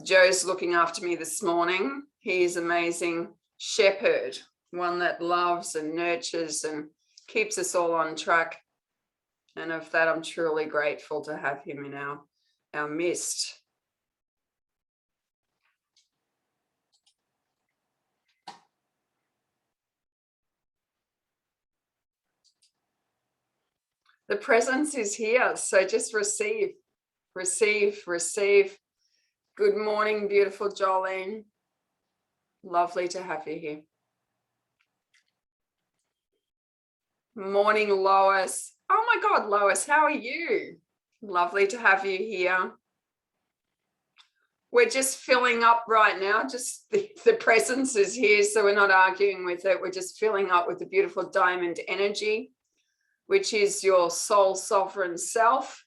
Joe's looking after me this morning. He's amazing shepherd, one that loves and nurtures and keeps us all on track. And of that, I'm truly grateful to have him in our midst. The presence is here, so just receive, receive, receive. Good morning, beautiful Jolene. Lovely to have you here. Morning, Lois. Oh my God, Lois, how are you? Lovely to have you here. We're just filling up right now. Just the presence is here, so we're not arguing with it. We're just filling up with the beautiful diamond energy, which is your soul sovereign self.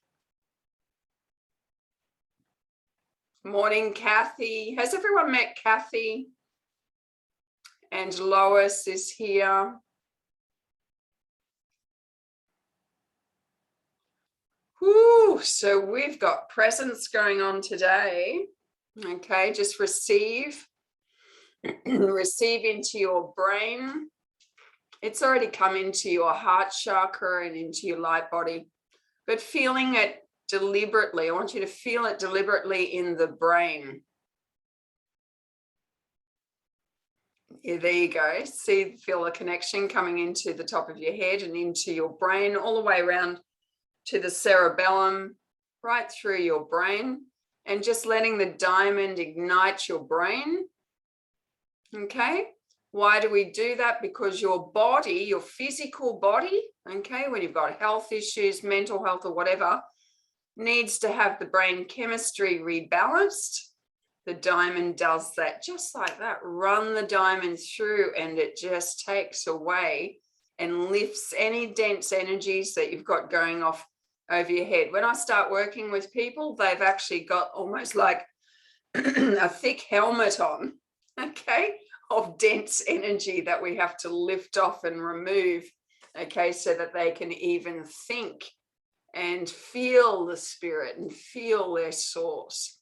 Morning, Kathy. Has everyone met Kathy? And Lois is here. Whoo, so we've got presence going on today. Okay, just receive. Receive into your brain. It's already come into your heart chakra and into your light body, but feeling it deliberately. I want you to feel it deliberately in the brain. Yeah, there you go. See, feel the connection coming into the top of your head and into your brain, all the way around to the cerebellum, right through your brain, and just letting the diamond ignite your brain. Okay. Why do we do that? Because your body, your physical body, okay, when you've got health issues, mental health or whatever, needs to have the brain chemistry rebalanced. The diamond does that just like that. Run the diamond through and it just takes away and lifts any dense energies that you've got going off over your head. When I start working with people, they've actually got almost like a thick helmet on, okay, of dense energy that we have to lift off and remove, okay, so that they can even think and feel the spirit and feel their source.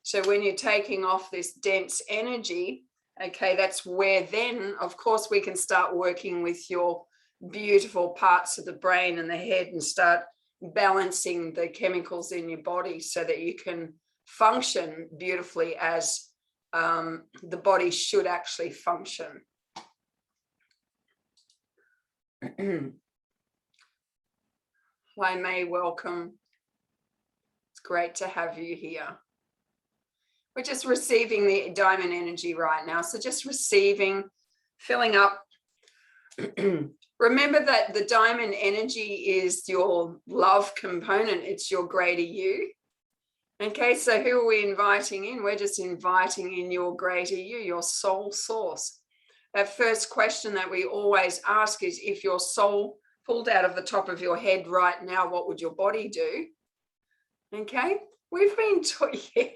So when you're taking off this dense energy, okay, that's where then, of course, we can start working with your beautiful parts of the brain and the head and start balancing the chemicals in your body so that you can function beautifully as the body should actually function. Hi, May, welcome. It's great to have you here. We're just receiving the diamond energy right now. So just receiving, filling up. Remember that the diamond energy is your love component. It's your greater you. Okay, so who are we inviting in? We're just inviting in your greater you, your soul source. That first question that we always ask is, if your soul pulled out of the top of your head right now, what would your body do? Okay, we've been taught, yeah.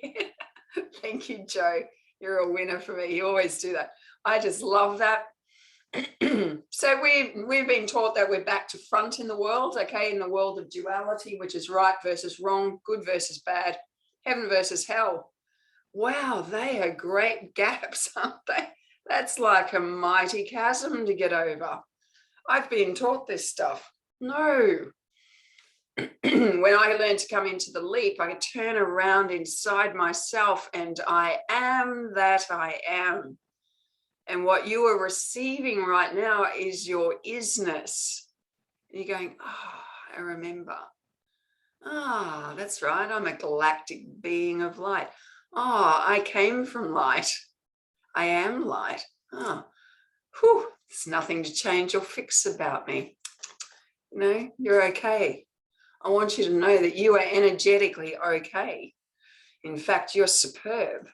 Thank you, Joe. You're a winner for me. You always do that. I just love that. So we've been taught that we're back to front in the world, okay, in the world of duality, which is right versus wrong, good versus bad, heaven versus hell. Wow, they are great gaps, aren't they? That's like a mighty chasm to get over. I've been taught this stuff. No. When I learned to come into the leap, I turn around inside myself and I am that I am. And what you are receiving right now is your isness. You're going, oh, I remember. Ah, oh, that's right. I'm a galactic being of light. Oh, I came from light. I am light. Oh, whew, there's nothing to change or fix about me. You know, you're okay. I want you to know that you are energetically okay. In fact, you're superb.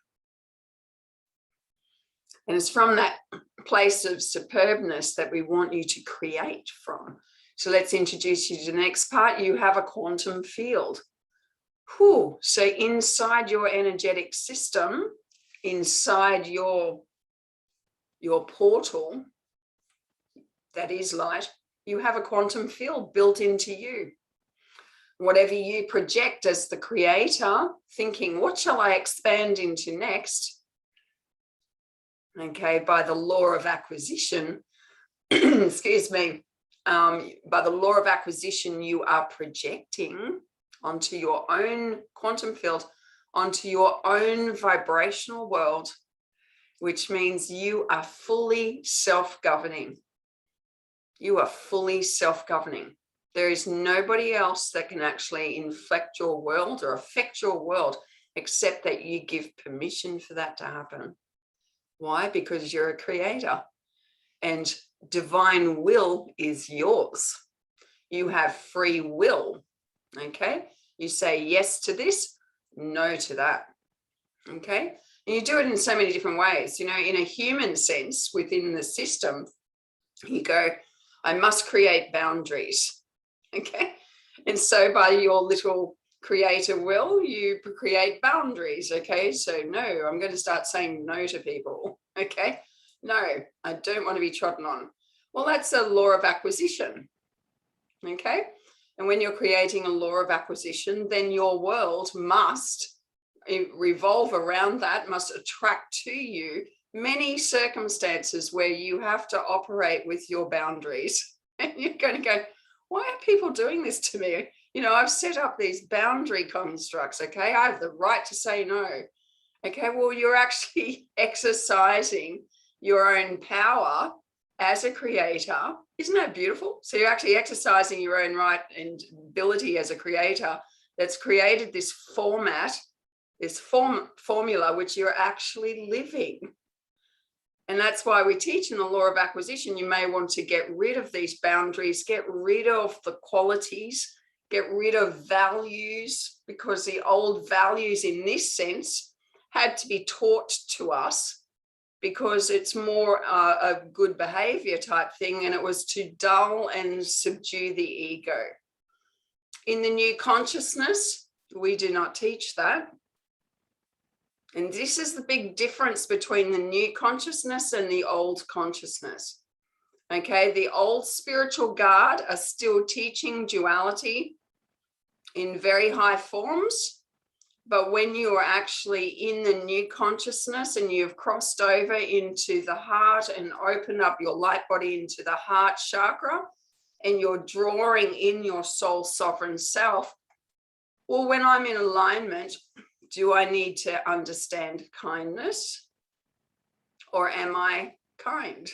And it's from that place of superbness that we want you to create from. So let's introduce you to the next part. You have a quantum field. Whew. So inside your energetic system, inside your portal that is light, you have a quantum field built into you. whatever you project as the creator, thinking, what shall I expand into next? Okay, by the law of acquisition, excuse me, by the law of acquisition, you are projecting onto your own quantum field, onto your own vibrational world, which means you are fully self-governing. You are fully self-governing. There is nobody else that can actually inflect your world or affect your world except that you give permission for that to happen. Why? Because you're a creator and divine will is yours. You have free will, okay? You say yes to this, no to that, okay? And you do it in so many different ways. You know, in a human sense, within the system, you go, I must create boundaries, okay? And so by your little creator will, you create boundaries, okay? So no, I'm going to start saying no to people, okay? No, I don't want to be trodden on. Well, that's a law of acquisition, okay? And when you're creating a law of acquisition, then your world must revolve around that, must attract to you many circumstances where you have to operate with your boundaries. And you're going to go, why are people doing this to me? You know, I've set up these boundary constructs, okay? I have the right to say no. Okay, well, you're actually exercising your own power as a creator. Isn't that beautiful? So you're actually exercising your own right and ability as a creator that's created this format, this formula, which you're actually living. And that's why we teach in the law of acquisition, you may want to get rid of these boundaries, get rid of the qualities, get rid of values, because the old values in this sense had to be taught to us because it's more a good behavior type thing, and it was to dull and subdue the ego. In the new consciousness, we do not teach that. And this is the big difference between the new consciousness and the old consciousness. Okay, the old spiritual guard are still teaching duality in very high forms. But when you are actually in the new consciousness and you've crossed over into the heart and opened up your light body into the heart chakra, and you're drawing in your soul sovereign self, well, when I'm in alignment, do I need to understand kindness, or am I kind?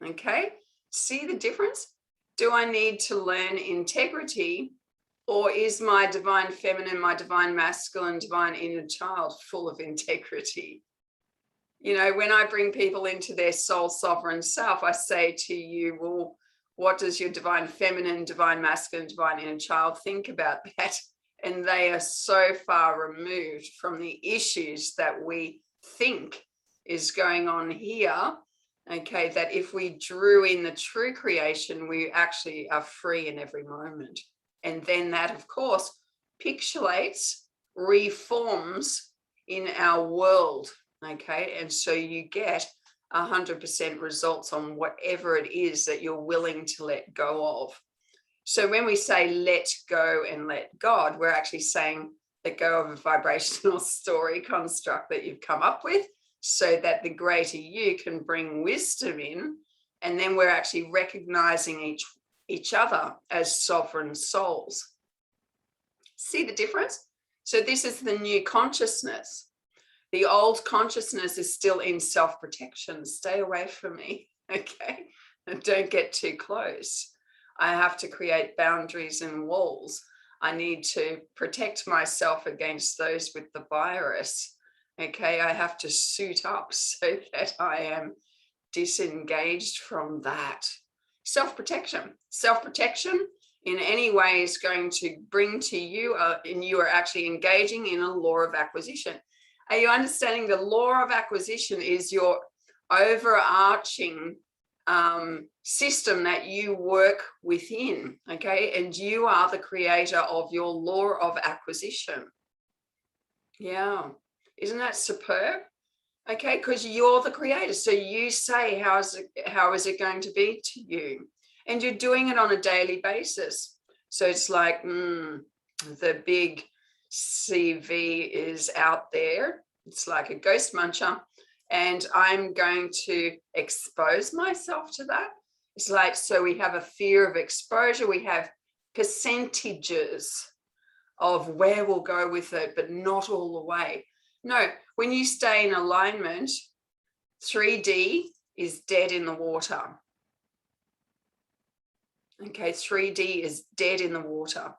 Okay, see the difference? Do I need to learn integrity, or is my divine feminine, my divine masculine, divine inner child full of integrity? You know, when I bring people into their soul sovereign self, I say to you, well, what does your divine feminine, divine masculine, divine inner child think about that? And they are so far removed from the issues that we think is going on here, okay, that if we drew in the true creation, we actually are free in every moment. And then that, of course, pixelates, reforms in our world, okay? And so you get 100% results on whatever it is that you're willing to let go of. So when we say let go and let God, we're actually saying let go of a vibrational story construct that you've come up with so that the greater you can bring wisdom in. And then we're actually recognizing each other as sovereign souls. See the difference? So this is the new consciousness. The old consciousness is still in self-protection. Stay away from me, okay? And don't get too close. I have to create boundaries and walls. I need to protect myself against those with the virus, okay? I have to suit up so that I am disengaged from that. Self-protection. Self-protection in any way is going to bring to you, and you are actually engaging in a law of acquisition. Are you understanding the law of acquisition is your overarching system that you work within, okay? And you are the creator of your law of acquisition. Yeah, isn't that superb? Okay, because you're the creator. So you say, how is it going to be to you? And you're doing it on a daily basis. So it's like the big CV is out there. It's like a ghost muncher, and I'm going to expose myself to that. It's like, so we have a fear of exposure. We have percentages of where we'll go with it, but not all the way. No, when you stay in alignment, 3D is dead in the water. Okay, 3D is dead in the water.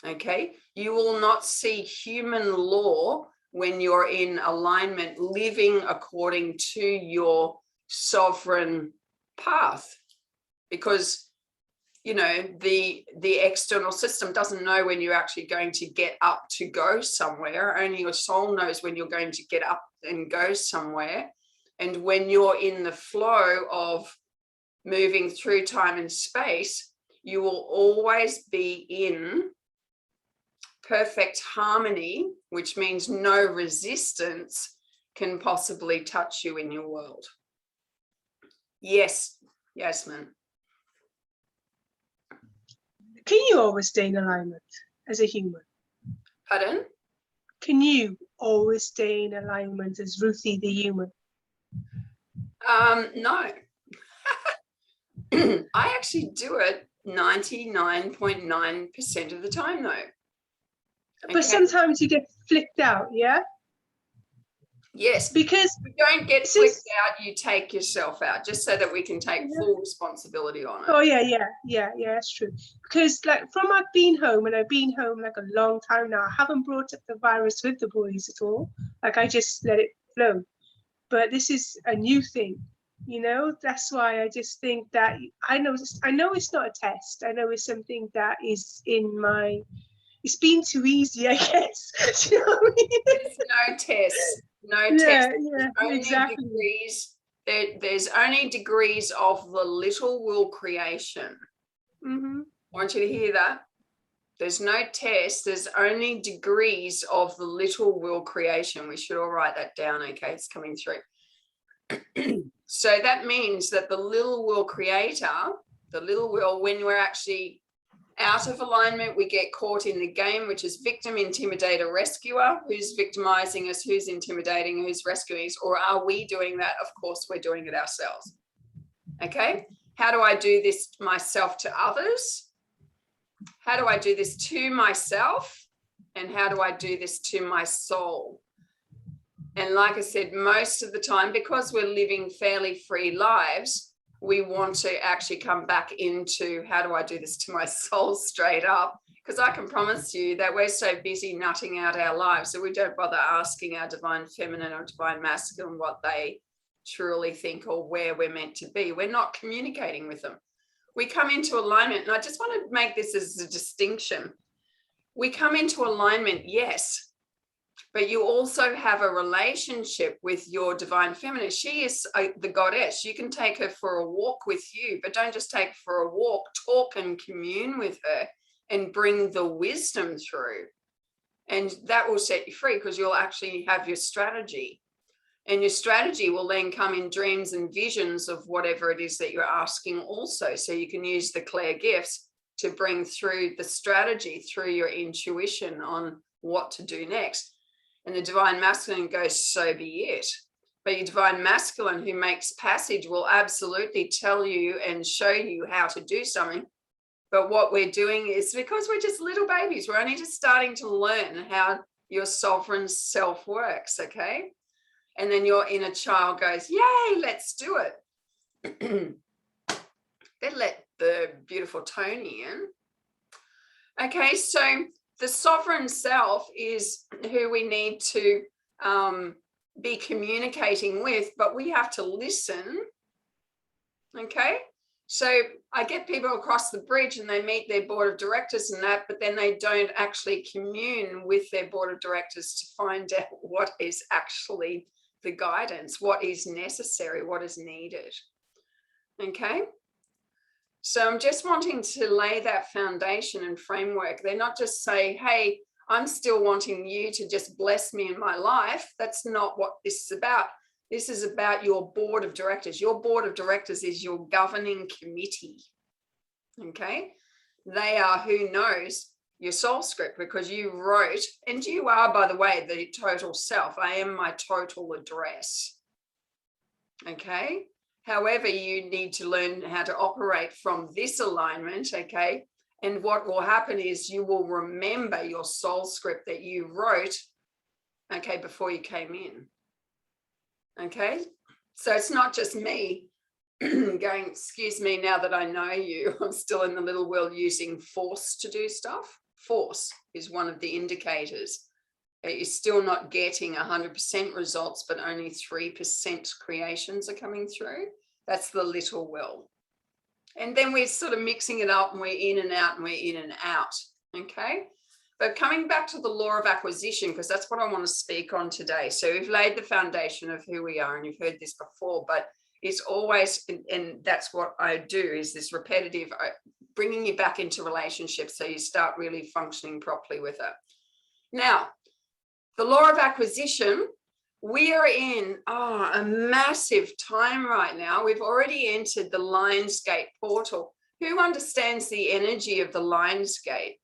Okay, you will not see human law when you're in alignment, living according to your sovereign path, because you know the external system doesn't know when you're actually going to get up to go somewhere. Only your soul knows when you're going to get up and go somewhere. And when you're in the flow of moving through time and space, you will always be in perfect harmony, which means no resistance can possibly touch you in your world. Yes, Yasmin. Can you always stay in alignment as a human? Pardon? Can you always stay in alignment as Ruthie the human? No. I actually do it 99.9% of the time, though. Okay? But sometimes you get flicked out, yeah? Yes, because you don't get flicked out, you take yourself out, just so that we can take full responsibility on it. Oh yeah, that's true. Because like from I've been home, and I've been home like a long time now, I haven't brought up the virus with the boys at all. Like I just let it flow. But this is a new thing, you know. That's why I just think that I know it's not a test. I know it's something that is in my. It's been too easy, I guess. You know what I mean? There's no test. No test. Yeah, exactly. Degrees. There's only degrees of the little will creation. Mm-hmm. I want you to hear that. There's no test. There's only degrees of the little will creation. We should all write that down. Okay, it's coming through. So that means that the little will creator, the little will, when we're actually out of alignment, we get caught in the game, which is victim, intimidator, rescuer. Who's victimizing us? Who's intimidating? Who's rescuing us? Or are we doing that? Of course, we're doing it ourselves. Okay. How do I do this myself to others? How do I do this to myself? And how do I do this to my soul? And like I said, most of the time, because we're living fairly free lives, we want to actually come back into how do I do this to my soul straight up? Because I can promise you that we're so busy nutting out our lives that we don't bother asking our divine feminine or divine masculine what they truly think or where we're meant to be. We're not communicating with them. We come into alignment, and I just want to make this as a distinction. We come into alignment, yes, but you also have a relationship with your divine feminine. She is the goddess. You can take her for a walk with you, but don't just take her for a walk. Talk and commune with her and bring the wisdom through. And that will set you free, because you'll actually have your strategy. And your strategy will then come in dreams and visions of whatever it is that you're asking also. So you can use the Claire gifts to bring through the strategy through your intuition on what to do next. And the divine masculine goes, so be it. But your divine masculine who makes passage will absolutely tell you and show you how to do something. But what we're doing is, because we're just little babies, we're only just starting to learn how your sovereign self works, okay? And then your inner child goes, yay, let's do it. Then let the beautiful Tony in. Okay, so the sovereign self is who we need to be communicating with, but we have to listen. Okay, so I get people across the bridge and they meet their board of directors and that, but then they don't actually commune with their board of directors to find out what is actually the guidance, what is necessary, what is needed. Okay. So I'm just wanting to lay that foundation and framework. They're not just say, hey, I'm still wanting you to just bless me in my life. That's not what this is about. This is about your board of directors. Your board of directors is your governing committee. Okay. They are who knows your soul script, because you wrote, and you are, by the way, the total self. I am my total address. Okay. However, you need to learn how to operate from this alignment. Okay. And what will happen is you will remember your soul script that you wrote, okay, before you came in. Okay. So it's not just me going, excuse me, now that I know you, I'm still in the little world using force to do stuff. Force is one of the indicators. You're still not getting 100% results, but only 3% creations are coming through. That's the little will. And then we're sort of mixing it up, and we're in and out, and we're in and out. Okay. But coming back to the law of acquisition, because that's what I want to speak on today. So we've laid the foundation of who we are, and you've heard this before, but it's always, and that's what I do, is this repetitive, bringing you back into relationships so you start really functioning properly with it. Now, the law of acquisition, we are in a massive time right now. We've already entered the Lionsgate portal. Who understands the energy of the Lionsgate?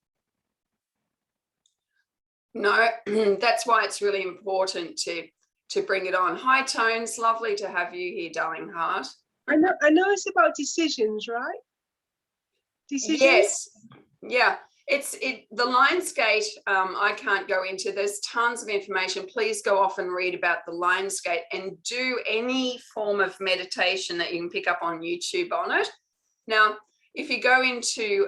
No, that's why it's really important to bring it on. Hi, Tones, lovely to have you here, darling heart. I know it's about decisions, right? Decisions? Yes, yeah. The Lionsgate, I can't go into. There's tons of information. Please go off and read about the Lionsgate, and do any form of meditation that you can pick up on YouTube on it. Now, if you go into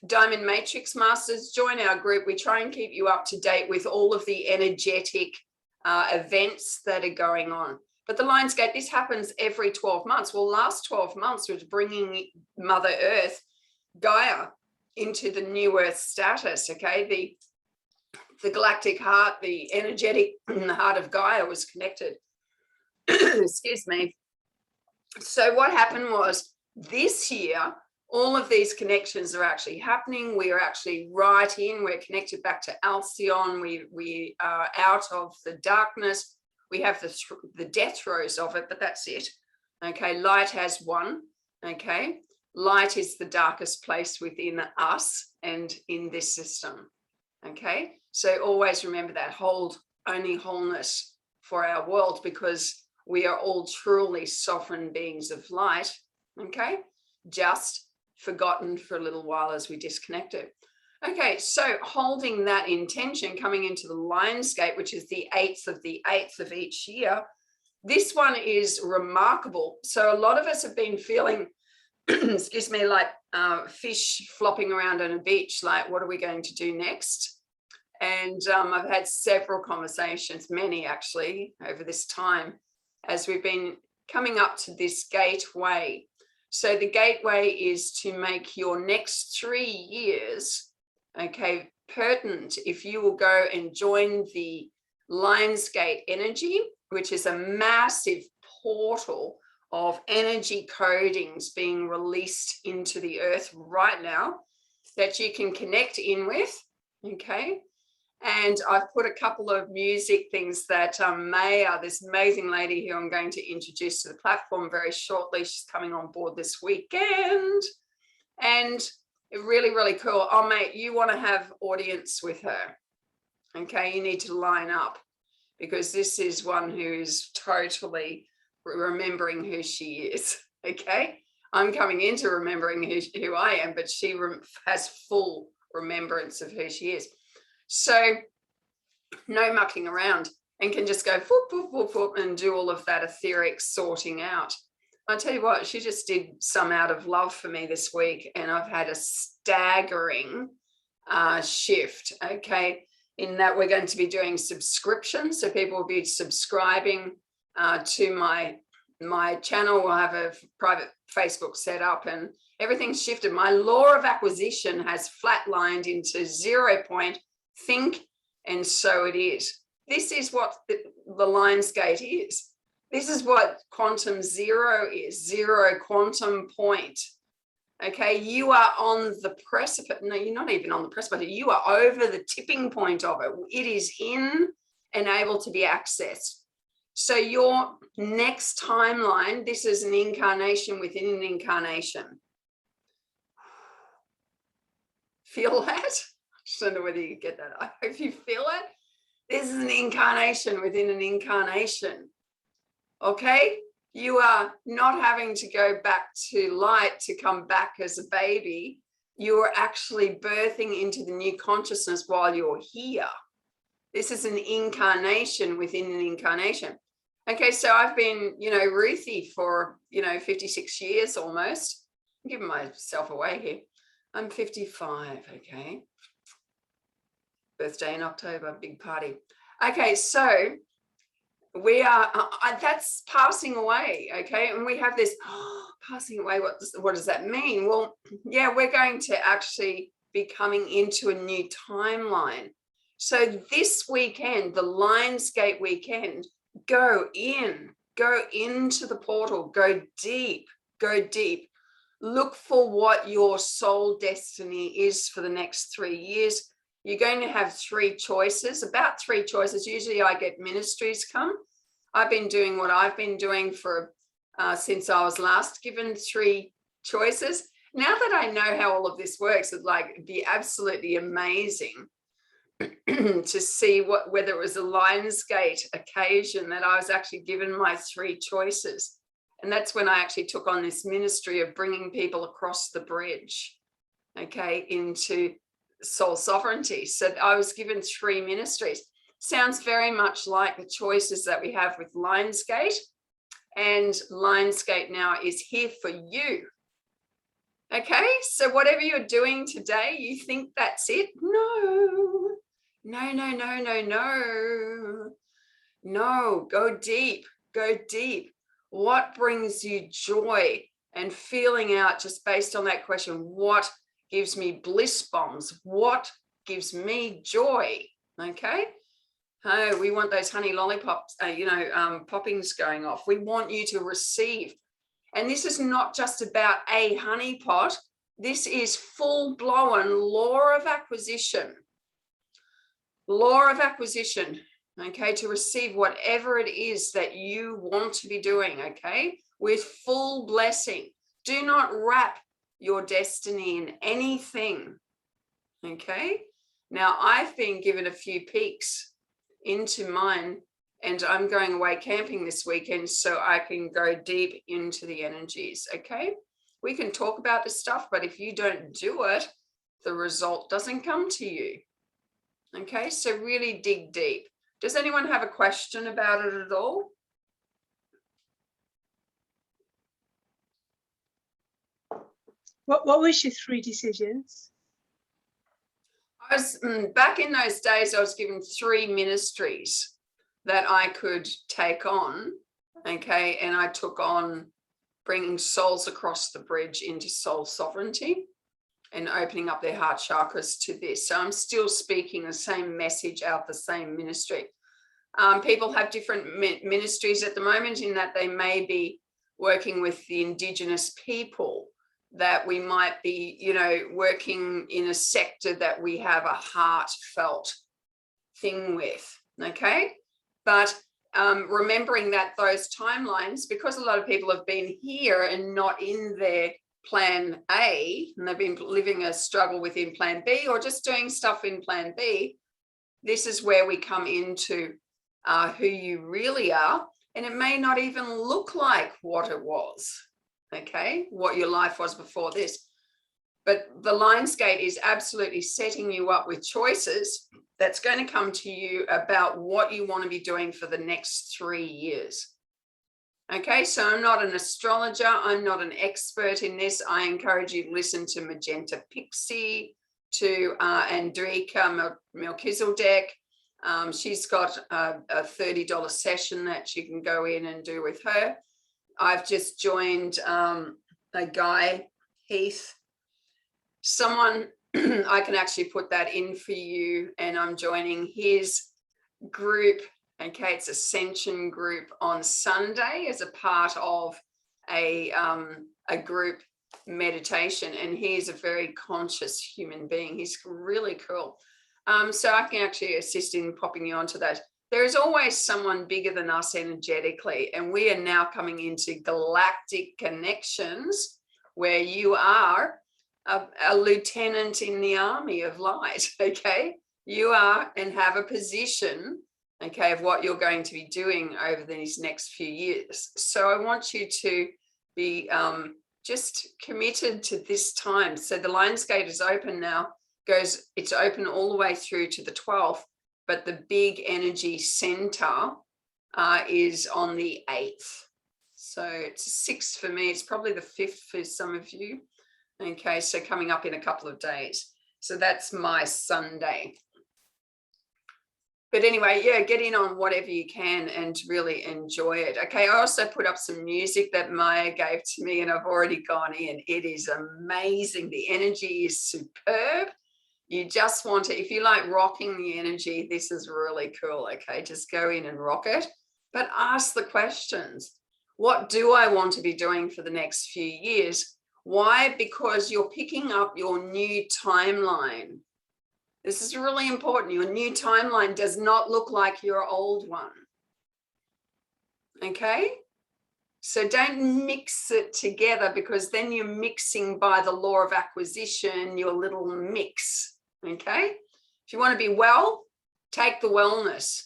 Diamond Matrix Masters, join our group. We try and keep you up to date with all of the energetic events that are going on. But the Lionsgate, this happens every 12 months. Well, last 12 months was bringing Mother Earth, Gaia, into the new Earth status. Okay, the galactic heart, the energetic heart of Gaia was connected. Excuse me. So what happened was, this year, all of these connections are actually happening. We are actually right in. We're connected back to Alcyon. We are out of the darkness. We have the death throes of it, but that's it. Okay, light has won. Okay. Light is the darkest place within us and in this system. Okay, so always remember that. Hold only wholeness for our world, because we are all truly sovereign beings of light. Okay, just forgotten for a little while as we disconnected. Okay, so holding that intention, coming into the Lionsgate, which is the 8th of the 8th of each year. This one is remarkable. So a lot of us have been feeling excuse me, like fish flopping around on a beach, like, what are we going to do next? And I've had several conversations, many actually, over this time, as we've been coming up to this gateway. So the gateway is to make your next 3 years, okay, pertinent. If you will go and join the Lionsgate energy, which is a massive portal of energy codings being released into the earth right now that you can connect in with, okay? And I've put a couple of music things that Maya, this amazing lady who I'm going to introduce to the platform very shortly, she's coming on board this weekend, and really, really cool. Oh, mate, you want to have audience with her, okay? You need to line up, because this is one who is totally remembering who she is. Okay, I'm coming into remembering who I am, but she has full remembrance of who she is. So no mucking around, and can just go whoop, whoop, whoop, whoop, and do all of that etheric sorting out. I'll tell you what, she just did some out of love for me this week, and I've had a staggering shift. Okay, in that we're going to be doing subscriptions, so people will be subscribing to my channel. We'll have a private Facebook set up, and everything's shifted. My law of acquisition has flatlined into 0 point. Think, and so it is. This is what the Lionsgate is. This is what quantum zero is, zero quantum point. Okay, you are on the precipice. No, you're not even on the precipice. You are over the tipping point of it. It is in and able to be accessed. So your next timeline, this is an incarnation within an incarnation. Feel that? I just don't know whether you get that. I hope you feel it. This is an incarnation within an incarnation. Okay? You are not having to go back to light to come back as a baby. You are actually birthing into the new consciousness while you're here. This is an incarnation within an incarnation. Okay, so I've been, Ruthie for, 56 years almost. I'm giving myself away here. I'm 55, okay. Birthday in October, big party. Okay, so we are, that's passing away, okay? And we have this, passing away, what does that mean? Well, yeah, we're going to actually be coming into a new timeline. So this weekend, the Lionsgate weekend, go into the portal, go deep. Look for what your soul destiny is for the next 3 years. You're going to have 3 choices, about 3 choices. Usually I get ministries come. I've been doing what I've been doing for since I was last given 3 choices. Now that I know how all of this works, it'd be absolutely amazing to see whether it was a Lionsgate occasion that I was actually given my 3 choices. And that's when I actually took on this ministry of bringing people across the bridge, okay, into soul sovereignty. So I was given 3 ministries. Sounds very much like the choices that we have with Lionsgate. And Lionsgate now is here for you. Okay, so whatever you're doing today, you think that's it? No, go deep. What brings you joy? And feeling out just based on that question, what gives me bliss bombs? What gives me joy? Okay. Oh, we want those honey lollipops, poppings going off. We want you to receive. And this is not just about a honey pot. This is full-blown law of acquisition. Okay, to receive whatever it is that you want to be doing, okay, with full blessing. Do not wrap your destiny in anything, okay? Now, I've been given a few peeks into mine, and I'm going away camping this weekend so I can go deep into the energies, okay? We can talk about this stuff, but if you don't do it, the result doesn't come to you, okay? So really dig deep. Does anyone have a question about it at all? What was your 3 decisions? I was back in those days, I was given 3 ministries that I could take on, okay? And I took on bringing souls across the bridge into soul sovereignty and opening up their heart chakras to this. So I'm still speaking the same message out the same ministry. People have different ministries at the moment in that they may be working with the Indigenous people, that we might be, working in a sector that we have a heartfelt thing with, okay? But remembering that those timelines, because a lot of people have been here and not in their plan A, and they've been living a struggle within plan B or just doing stuff in plan B, this is where we come into who you really are. And it may not even look like what it was, okay, what your life was before this. But the Lionsgate is absolutely setting you up with choices that's going to come to you about what you want to be doing for the next 3 years. Okay, so I'm not an astrologer. I'm not an expert in this. I encourage you to listen to Magenta Pixie, to Andrika Melchizedek. She's got a $30 session that you can go in and do with her. I've just joined a guy, Heath, someone, I can actually put that in for you, and I'm joining his group. Okay, it's Ascension group on Sunday as a part of a group meditation, and he's a very conscious human being. He's really cool. So I can actually assist in popping you onto that. There is always someone bigger than us energetically, and we are now coming into galactic connections where you are a lieutenant in the army of light, okay? You are and have a position, okay, of what you're going to be doing over these next few years. So I want you to be just committed to this time. So the Lionsgate is open now, it's open all the way through to the 12th, but the big energy center is on the 8th. So it's the 6th for me. It's probably the 5th for some of you. Okay, so coming up in a couple of days. So that's my Sunday. But anyway, yeah, get in on whatever you can and really enjoy it. Okay, I also put up some music that Maya gave to me, and I've already gone in. It is amazing. The energy is superb. You just want to, if you like rocking the energy, this is really cool. Okay, just go in and rock it. But ask the questions. What do I want to be doing for the next few years? Why? Because you're picking up your new timeline. This is really important. Your new timeline does not look like your old one. Okay? So don't mix it together, because then you're mixing by the law of acquisition, your little mix. Okay? If you want to be well, take the wellness.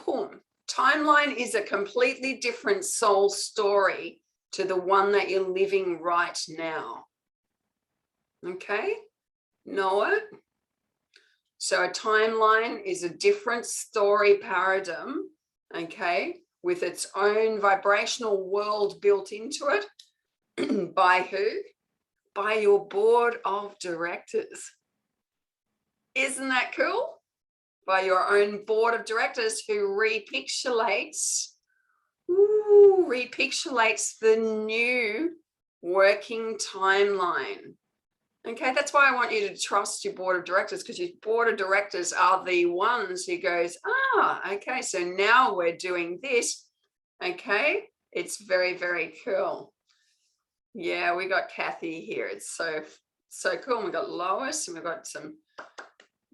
Boom. Timeline is a completely different soul story to the one that you're living right now. Okay? Know it? So a timeline is a different story paradigm, okay, with its own vibrational world built into it. By who? By your board of directors. Isn't that cool? By your own board of directors who repixelates the new working timeline. Okay, that's why I want you to trust your board of directors, because your board of directors are the ones who goes, okay, so now we're doing this. Okay, it's very, very cool. Yeah, we got Kathy here. It's so cool. And we got Lois, and we've got some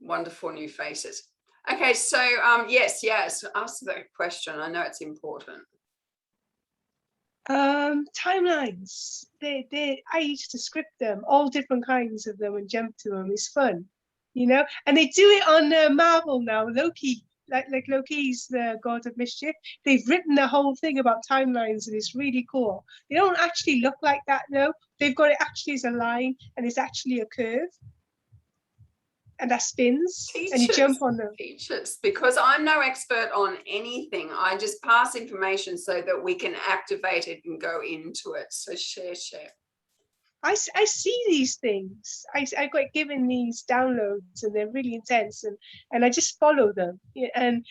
wonderful new faces. Okay, so yes, ask the question. I know it's important. Timelines. I used to script them, all different kinds of them, and jump to them. It's fun, you know. And they do it on Marvel now. Loki, like Loki's the god of mischief. They've written the whole thing about timelines, and it's really cool. They don't actually look like that, no. They've got it actually as a line, and it's actually a curve, and that spins, and you jump on them. Teach us, because I'm no expert on anything. I just pass information so that we can activate it and go into it. So share. I see these things. I got given these downloads, and they're really intense, and I just follow them. And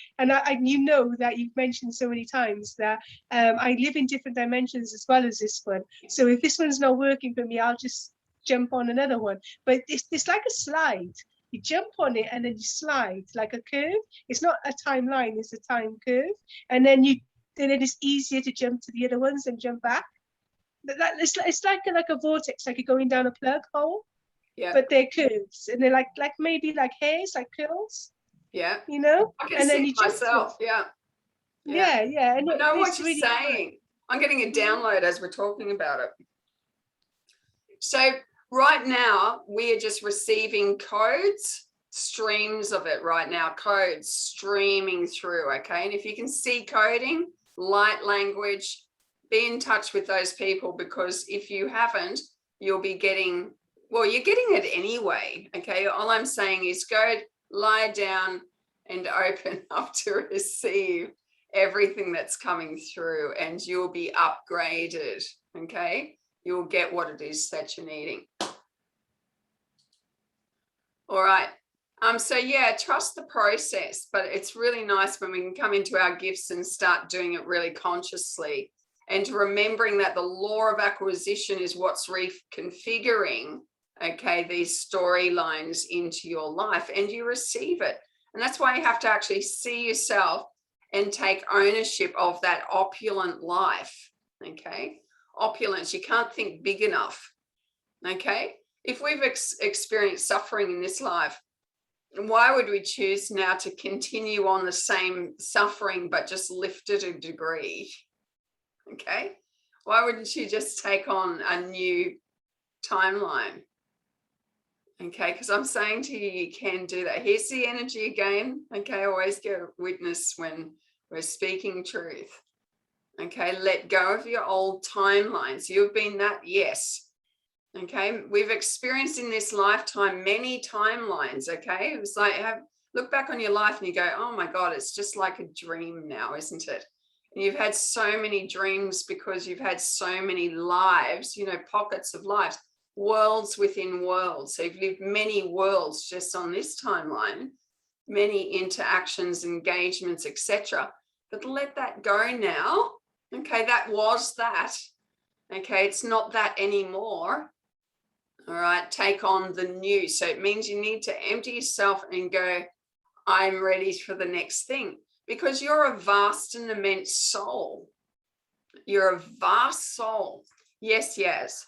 you know that you've mentioned so many times that I live in different dimensions as well as this one. So if this one's not working for me, I'll just jump on another one. But it's like a slide. You jump on it and then you slide like a curve. It's not a timeline, it's a time curve. And then it is easier to jump to the other ones and jump back. It's like a vortex, like you're going down a plug hole. Yeah. But they're curves, and they're like maybe like hairs, like curls. Yeah. You know? I can see myself. Yeah. And I know what you're saying. Fun. I'm getting a download as we're talking about it. So right now, we are just receiving codes, streams of it right now, codes streaming through, okay? And if you can see coding, light language, be in touch with those people, because if you haven't, you'll be getting, well, you're getting it anyway, okay? All I'm saying is go lie down and open up to receive everything that's coming through, and you'll be upgraded, okay? You'll get what it is that you're needing. All right. So yeah, trust the process, but it's really nice when we can come into our gifts and start doing it really consciously, and remembering that the law of acquisition is what's reconfiguring, okay, these storylines into your life, and you receive it. And that's why you have to actually see yourself and take ownership of that opulent life, okay? Opulence, you can't think big enough, okay? If we've experienced suffering in this life, why would we choose now to continue on the same suffering but just lift it a degree? Okay, why wouldn't you just take on a new timeline? Okay, because I'm saying to you, you can do that. Here's the energy again. Okay, always get witness when we're speaking truth. Okay, let go of your old timelines. You've been that, yes. Okay, we've experienced in this lifetime many timelines. Okay, it's like look back on your life and you go, oh my God, it's just like a dream now, isn't it? And you've had so many dreams because you've had so many lives, you know, pockets of lives, worlds within worlds. So you've lived many worlds just on this timeline, many interactions, engagements, etc. But let that go now. Okay, that was that. Okay, it's not that anymore. All right, take on the new. So it means you need to empty yourself and go, I'm ready for the next thing, because you're a vast and immense soul. You're a vast soul. Yes, yes.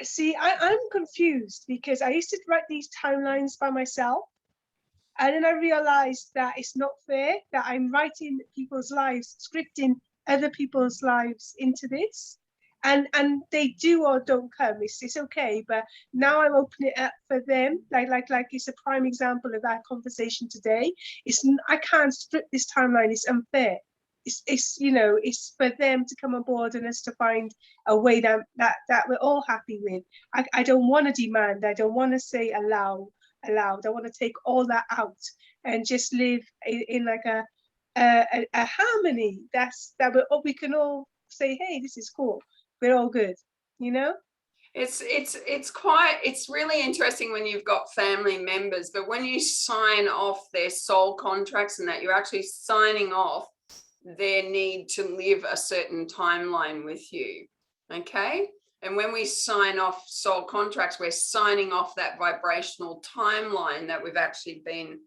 See, I'm confused because I used to write these timelines by myself. And then I realized that it's not fair, that I'm writing people's lives, scripting other people's lives into this. And they do or don't come. It's okay. But now I'm opening it up for them. Like it's a prime example of that conversation today. I can't script this timeline. It's unfair. It's you know, it's for them to come on board and us to find a way that we're all happy with. I don't want to demand. I don't want to say allow. I want to take all that out and just live in like a harmony that we can all say, hey, this is cool. We're all good, you know? It's really interesting when you've got family members, but when you sign off their soul contracts and that, you're actually signing off their need to live a certain timeline with you. Okay. And when we sign off soul contracts, we're signing off that vibrational timeline that we've actually been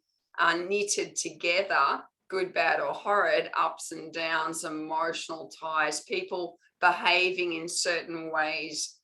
knitted together, good, bad, or horrid, ups and downs, emotional ties, people behaving in certain ways,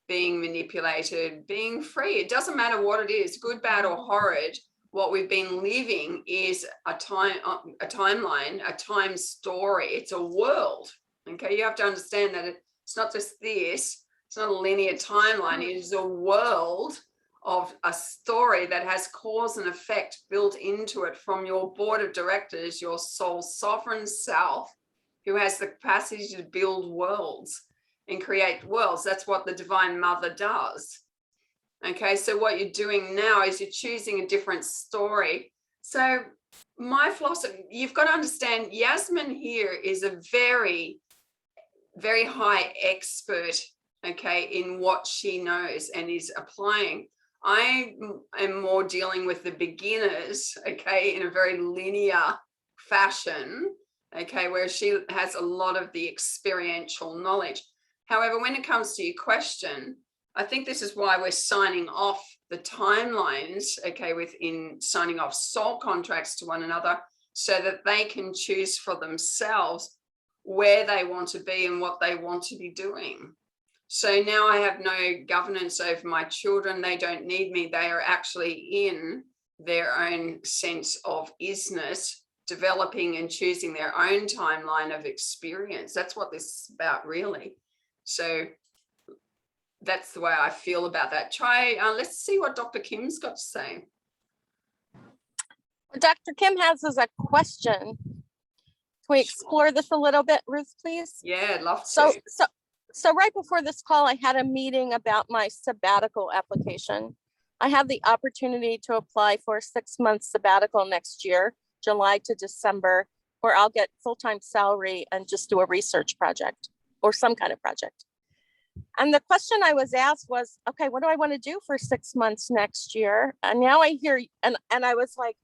being manipulated, being free. It doesn't matter what it is, good, bad, or horrid. What we've been living is a timeline, a time story. It's a world. Okay, you have to understand that it's not just this. It's not a linear timeline. It is a world of a story that has cause and effect built into it from your board of directors, your soul sovereign self, who has the capacity to build worlds and create worlds. That's what the Divine Mother does. Okay, so what you're doing now is you're choosing a different story. So my philosophy, you've got to understand, Yasmin here is a very, very high expert, okay, in what she knows and is applying. I am more dealing with the beginners, okay, in a very linear fashion, okay, where she has a lot of the experiential knowledge. However, when it comes to your question, I think this is why we're signing off the timelines, okay, within signing off soul contracts to one another, so that they can choose for themselves where they want to be and what they want to be doing. So now I have no governance over my children. They don't need me. They are actually in their own sense of isness, developing and choosing their own timeline of experience. That's what this is about, really. So that's the way I feel about that. Let's see what Dr. Kim's got to say. Dr. Kim has a question. Can we explore this a little bit, Ruth, please? Yeah, I'd love to. So right before this call, I had a meeting about my sabbatical application. I have the opportunity to apply for a 6-month sabbatical next year, July to December, where I'll get full-time salary and just do a research project or some kind of project. And the question I was asked was, okay, what do I want to do for 6 months next year? And now I hear, and I was like,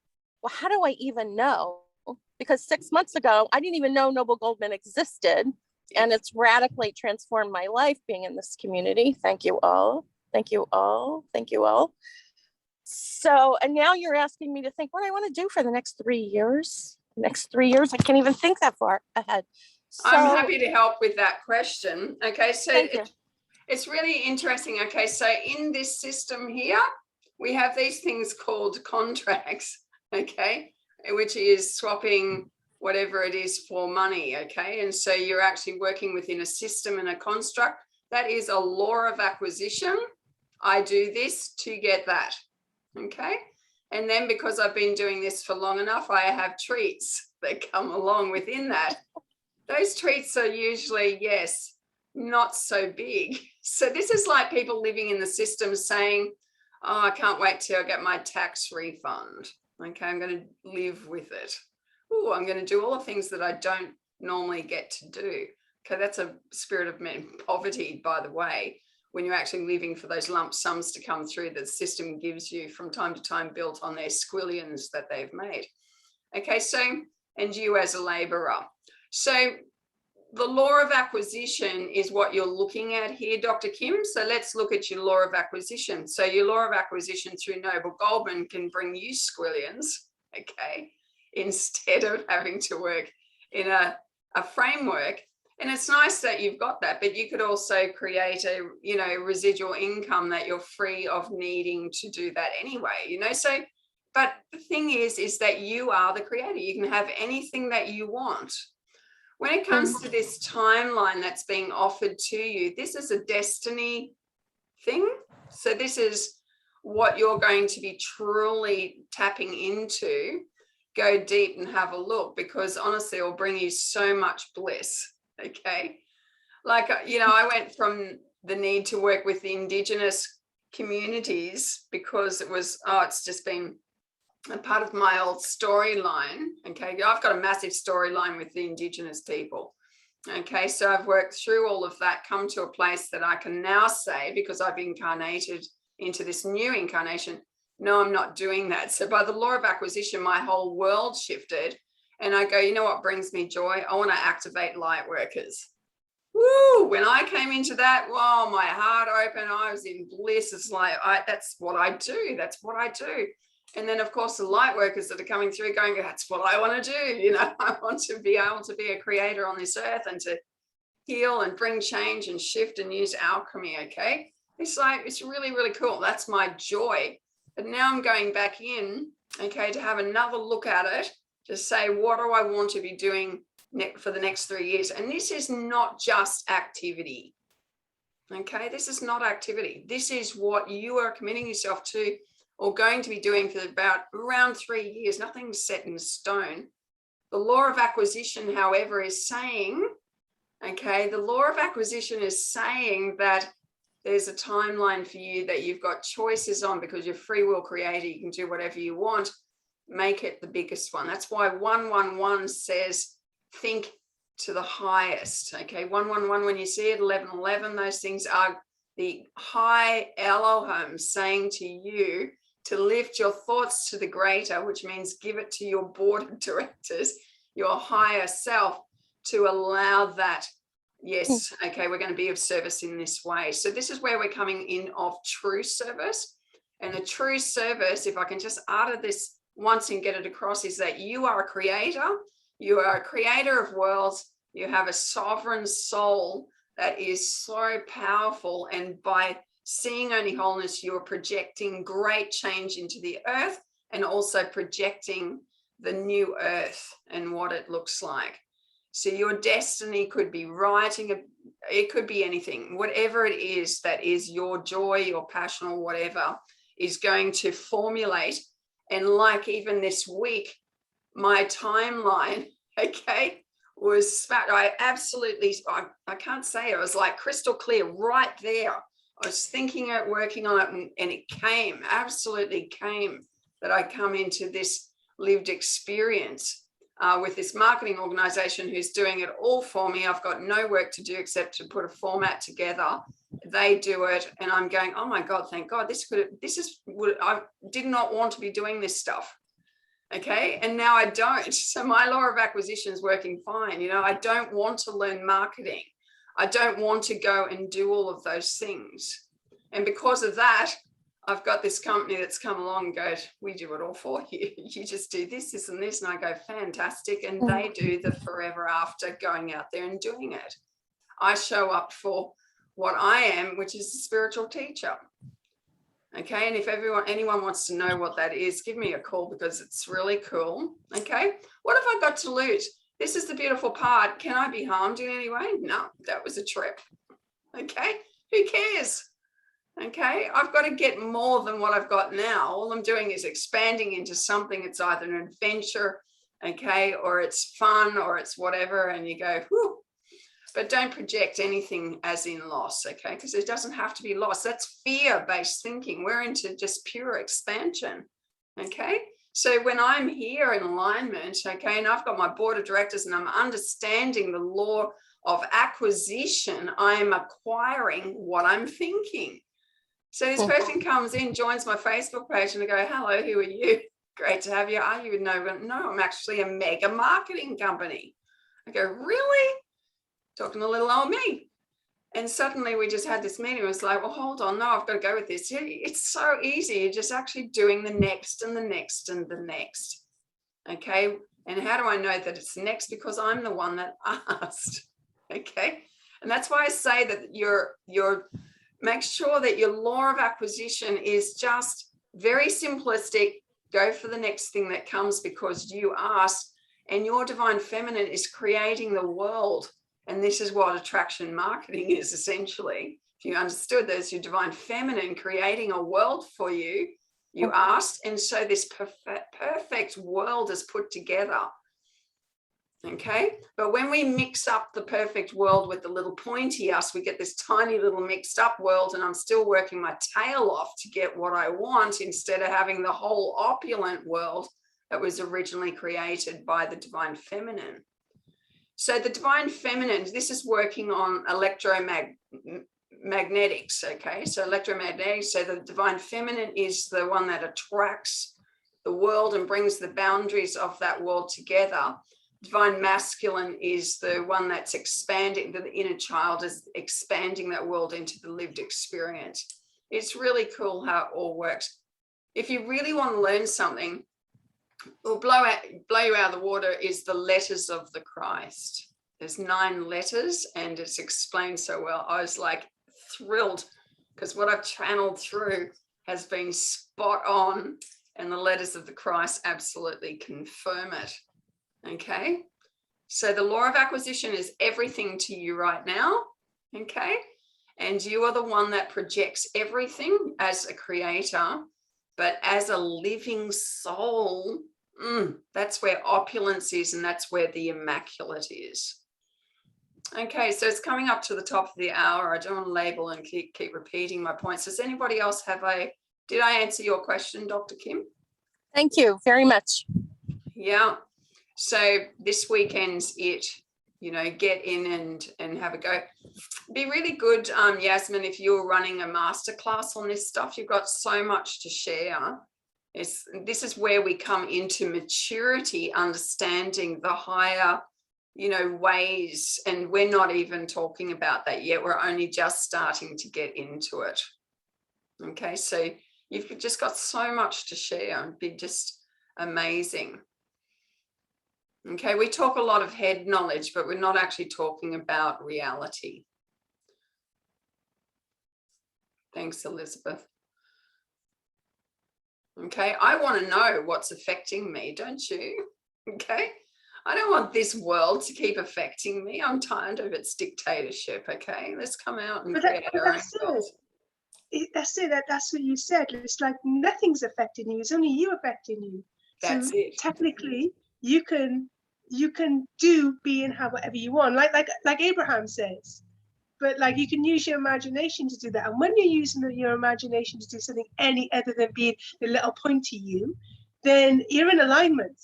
well, how do I even know? Because 6 months ago, I didn't even know Noble Goldman existed. And it's radically transformed my life being in this community. Thank you all. Thank you all. Thank you all. So, and now you're asking me to think what I want to do for the next 3 years. Next 3 years, I can't even think that far ahead. So, I'm happy to help with that question. Okay, so it's really interesting. Okay, so in this system here, we have these things called contracts, okay, which is swapping whatever it is for money, okay? And so you're actually working within a system and a construct. That is a law of acquisition, I do this to get that. Okay. And then because I've been doing this for long enough, I have treats that come along within that. Those treats are usually, yes, not so big. So this is like people living in the system saying, oh, I can't wait till I get my tax refund. Okay, I'm going to live with it. Oh, I'm going to do all the things that I don't normally get to do. Okay, that's a spirit of poverty, by the way, when you're actually living for those lump sums to come through that the system gives you from time to time, built on their squillions that they've made. Okay, so, and you as a laborer. So the law of acquisition is what you're looking at here, Dr. Kim. So let's look at your law of acquisition. So your law of acquisition through Noble Goldman can bring you squillions, okay, instead of having to work in a framework. And it's nice that you've got that, but you could also create a, residual income that you're free of needing to do that anyway, So, but the thing is that you are the creator. You can have anything that you want. When it comes to this timeline that's being offered to you, this is a destiny thing. So this is what you're going to be truly tapping into. Go deep and have a look, because honestly, it will bring you so much bliss. Okay. Like, I went from the need to work with the Indigenous communities because it was, it's just been a part of my old storyline. Okay. I've got a massive storyline with the Indigenous people. Okay. So I've worked through all of that, come to a place that I can now say, because I've incarnated into this new incarnation, no, I'm not doing that. So by the law of acquisition, my whole world shifted. And I go, you know what brings me joy? I want to activate light workers. Woo! When I came into that, wow, my heart opened. I was in bliss. It's like, that's what I do. That's what I do. And then, of course, the light workers that are coming through going, that's what I want to do. I want to be able to be a creator on this earth and to heal and bring change and shift and use alchemy. Okay. It's like, it's really, really cool. That's my joy. But now I'm going back in, okay, to have another look at it, to say, what do I want to be doing for the next 3 years? And this is not just activity. Okay, this is not activity. This is what you are committing yourself to or going to be doing for around 3 years. Nothing's set in stone. The law of acquisition, however, is saying, okay, the law of acquisition is saying that there's a timeline for you that you've got choices on, because you're free will creator. You can do whatever you want. Make it the biggest one. That's why 111 says think to the highest. Okay, 111, when you see it, 1111, those things are the high Elohim saying to you to lift your thoughts to the greater, which means give it to your board of directors, your higher self, to allow that. Yes, okay, we're going to be of service in this way. So this is where we're coming in of true service. And the true service, if I can just utter this once and get it across, is that you are a creator. You are a creator of worlds. You have a sovereign soul that is so powerful. And by seeing only wholeness, you're projecting great change into the earth, and also projecting the new earth and what it looks like. So your destiny could be writing, it could be anything, whatever it is that is your joy, your passion, or whatever is going to formulate. And like even this week, my timeline, okay, was, I can't say it, it was like crystal clear right there. I was thinking it, working on it, and it came, absolutely came, that I come into this lived experience with this marketing organization who's doing it all for me. I've got no work to do except to put a format together. They do it, and I'm going, oh my God, thank God. I did not want to be doing this stuff. Okay. And now I don't. So my law of acquisition is working fine. I don't want to learn marketing. I don't want to go and do all of those things. And because of that, I've got this company that's come along and goes, we do it all for you. You just do this, this, and this. And I go, fantastic. And they do the forever after, going out there and doing it. I show up for what I am, which is a spiritual teacher. Okay. And if anyone wants to know what that is, give me a call, because it's really cool. Okay. What have I got to lose? This is the beautiful part. Can I be harmed in any way? No, that was a trip. Okay. Who cares? Okay, I've got to get more than what I've got now. All I'm doing is expanding into something. It's either an adventure, okay, or it's fun, or it's whatever, and you go, whew. But don't project anything as in loss, okay, because it doesn't have to be loss. That's fear-based thinking. We're into just pure expansion, okay. So when I'm here in alignment, okay, and I've got my board of directors and I'm understanding the law of acquisition, I am acquiring what I'm thinking. So this person comes in, joins my Facebook page, and I go, hello, who are you? Great to have you. Are you? No, I'm actually a mega marketing company. I go, really? Talking to little old me. And suddenly we just had this meeting. It was like, well, hold on. No, I've got to go with this. It's so easy. You're just actually doing the next and the next and the next. Okay. And how do I know that it's next? Because I'm the one that asked. Okay. And that's why I say that make sure that your law of acquisition is just very simplistic. Go for the next thing that comes because you asked, and your divine feminine is creating the world. And this is what attraction marketing is essentially. If you understood, there's your divine feminine creating a world for you. You asked, and so this perfect world is put together. Okay, but when we mix up the perfect world with the little pointy us, we get this tiny little mixed up world, and I'm still working my tail off to get what I want instead of having the whole opulent world that was originally created by the divine feminine. So the divine feminine, this is working on electromagnetics, okay? So electromagnetics, so the divine feminine is the one that attracts the world and brings the boundaries of that world together. Divine masculine is the one that's expanding, the inner child is expanding that world into the lived experience. It's really cool how it all works. If you really want to learn something, will blow you out of the water is the letters of the Christ. There's 9 letters and it's explained so well. I was like thrilled because what I've channeled through has been spot on, and the letters of the Christ absolutely confirm it. Okay, so the law of acquisition is everything to you right now. Okay, and you are the one that projects everything as a creator, but as a living soul, that's where opulence is, and that's where the immaculate is. Okay, so it's coming up to the top of the hour. I don't want to label and keep repeating my points. Does anybody else did I answer your question, Dr. Kim? Thank you very much. Yeah, so this weekend's it. Get in and have a go. Be really good, Yasmin, if you're running a masterclass on this stuff. You've got so much to share. This is where we come into maturity, understanding the higher, ways, and we're not even talking about that yet. We're only just starting to get into it. Okay, so you've just got so much to share. It'd be just amazing. Okay, we talk a lot of head knowledge, but we're not actually talking about reality. Thanks, Elizabeth. Okay, I want to know what's affecting me, don't you? Okay, I don't want this world to keep affecting me. I'm tired of its dictatorship. Okay, let's come out and create our own world. That's it. That's what you said. It's like nothing's affecting you. It's only you affecting you. That's it. Technically, you can be and have whatever you want, like Abraham says. But like you can use your imagination to do that. And when you're using your imagination to do something any other than being the little pointy you, then you're in alignment.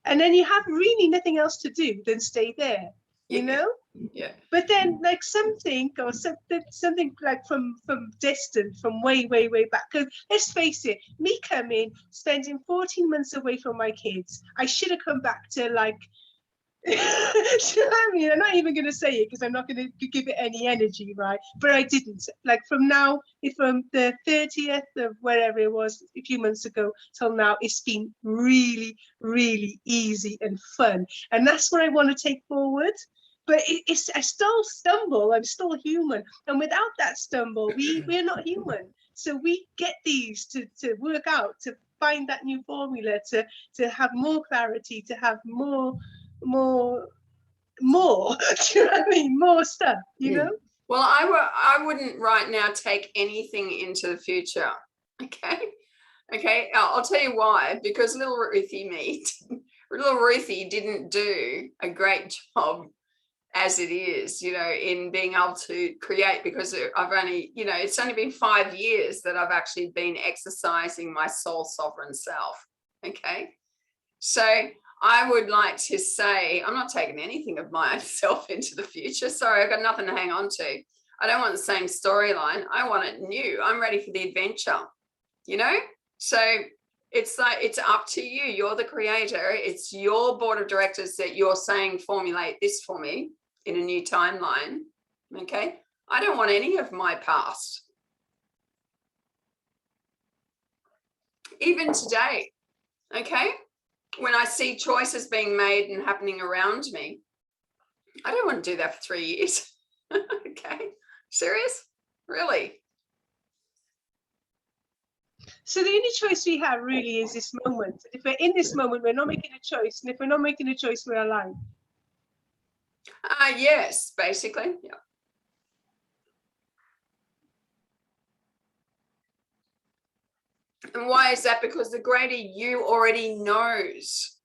And then you have really nothing else to do than stay there, you know? Yeah. But then like something like from distant, from way back, because let's face it, me coming, spending 14 months away from my kids, I should have come back to like, you know what I mean? I'm not even going to say it because I'm not going to give it any energy, right? But I didn't. Like from the 30th of wherever it was a few months ago till now, it's been really, really easy and fun. And that's what I want to take forward. But I still stumble. I'm still human. And without that stumble, we're not human. So we get these to work out, to find that new formula, to have more clarity, to have more, do you know what I mean? More stuff, you know? Well, I wouldn't right now take anything into the future. Okay. Okay. I'll tell you why. Because little Ruthie didn't do a great job as it is, in being able to create, because I've only, it's only been 5 years that I've actually been exercising my soul sovereign self. Okay. So I would like to say, I'm not taking anything of myself into the future. Sorry, I've got nothing to hang on to. I don't want the same storyline. I want it new. I'm ready for the adventure, So it's like, it's up to you. You're the creator. It's your board of directors that you're saying, formulate this for me in a new timeline. Okay. I don't want any of my past. Even today. Okay. When I see choices being made and happening around me, I don't want to do that for 3 years. Okay. Serious? Really? So the only choice we have really is this moment. If we're in this moment, we're not making a choice. And if we're not making a choice, we're alive. Yes, basically. Yeah. And why is that? Because the greater you already knows.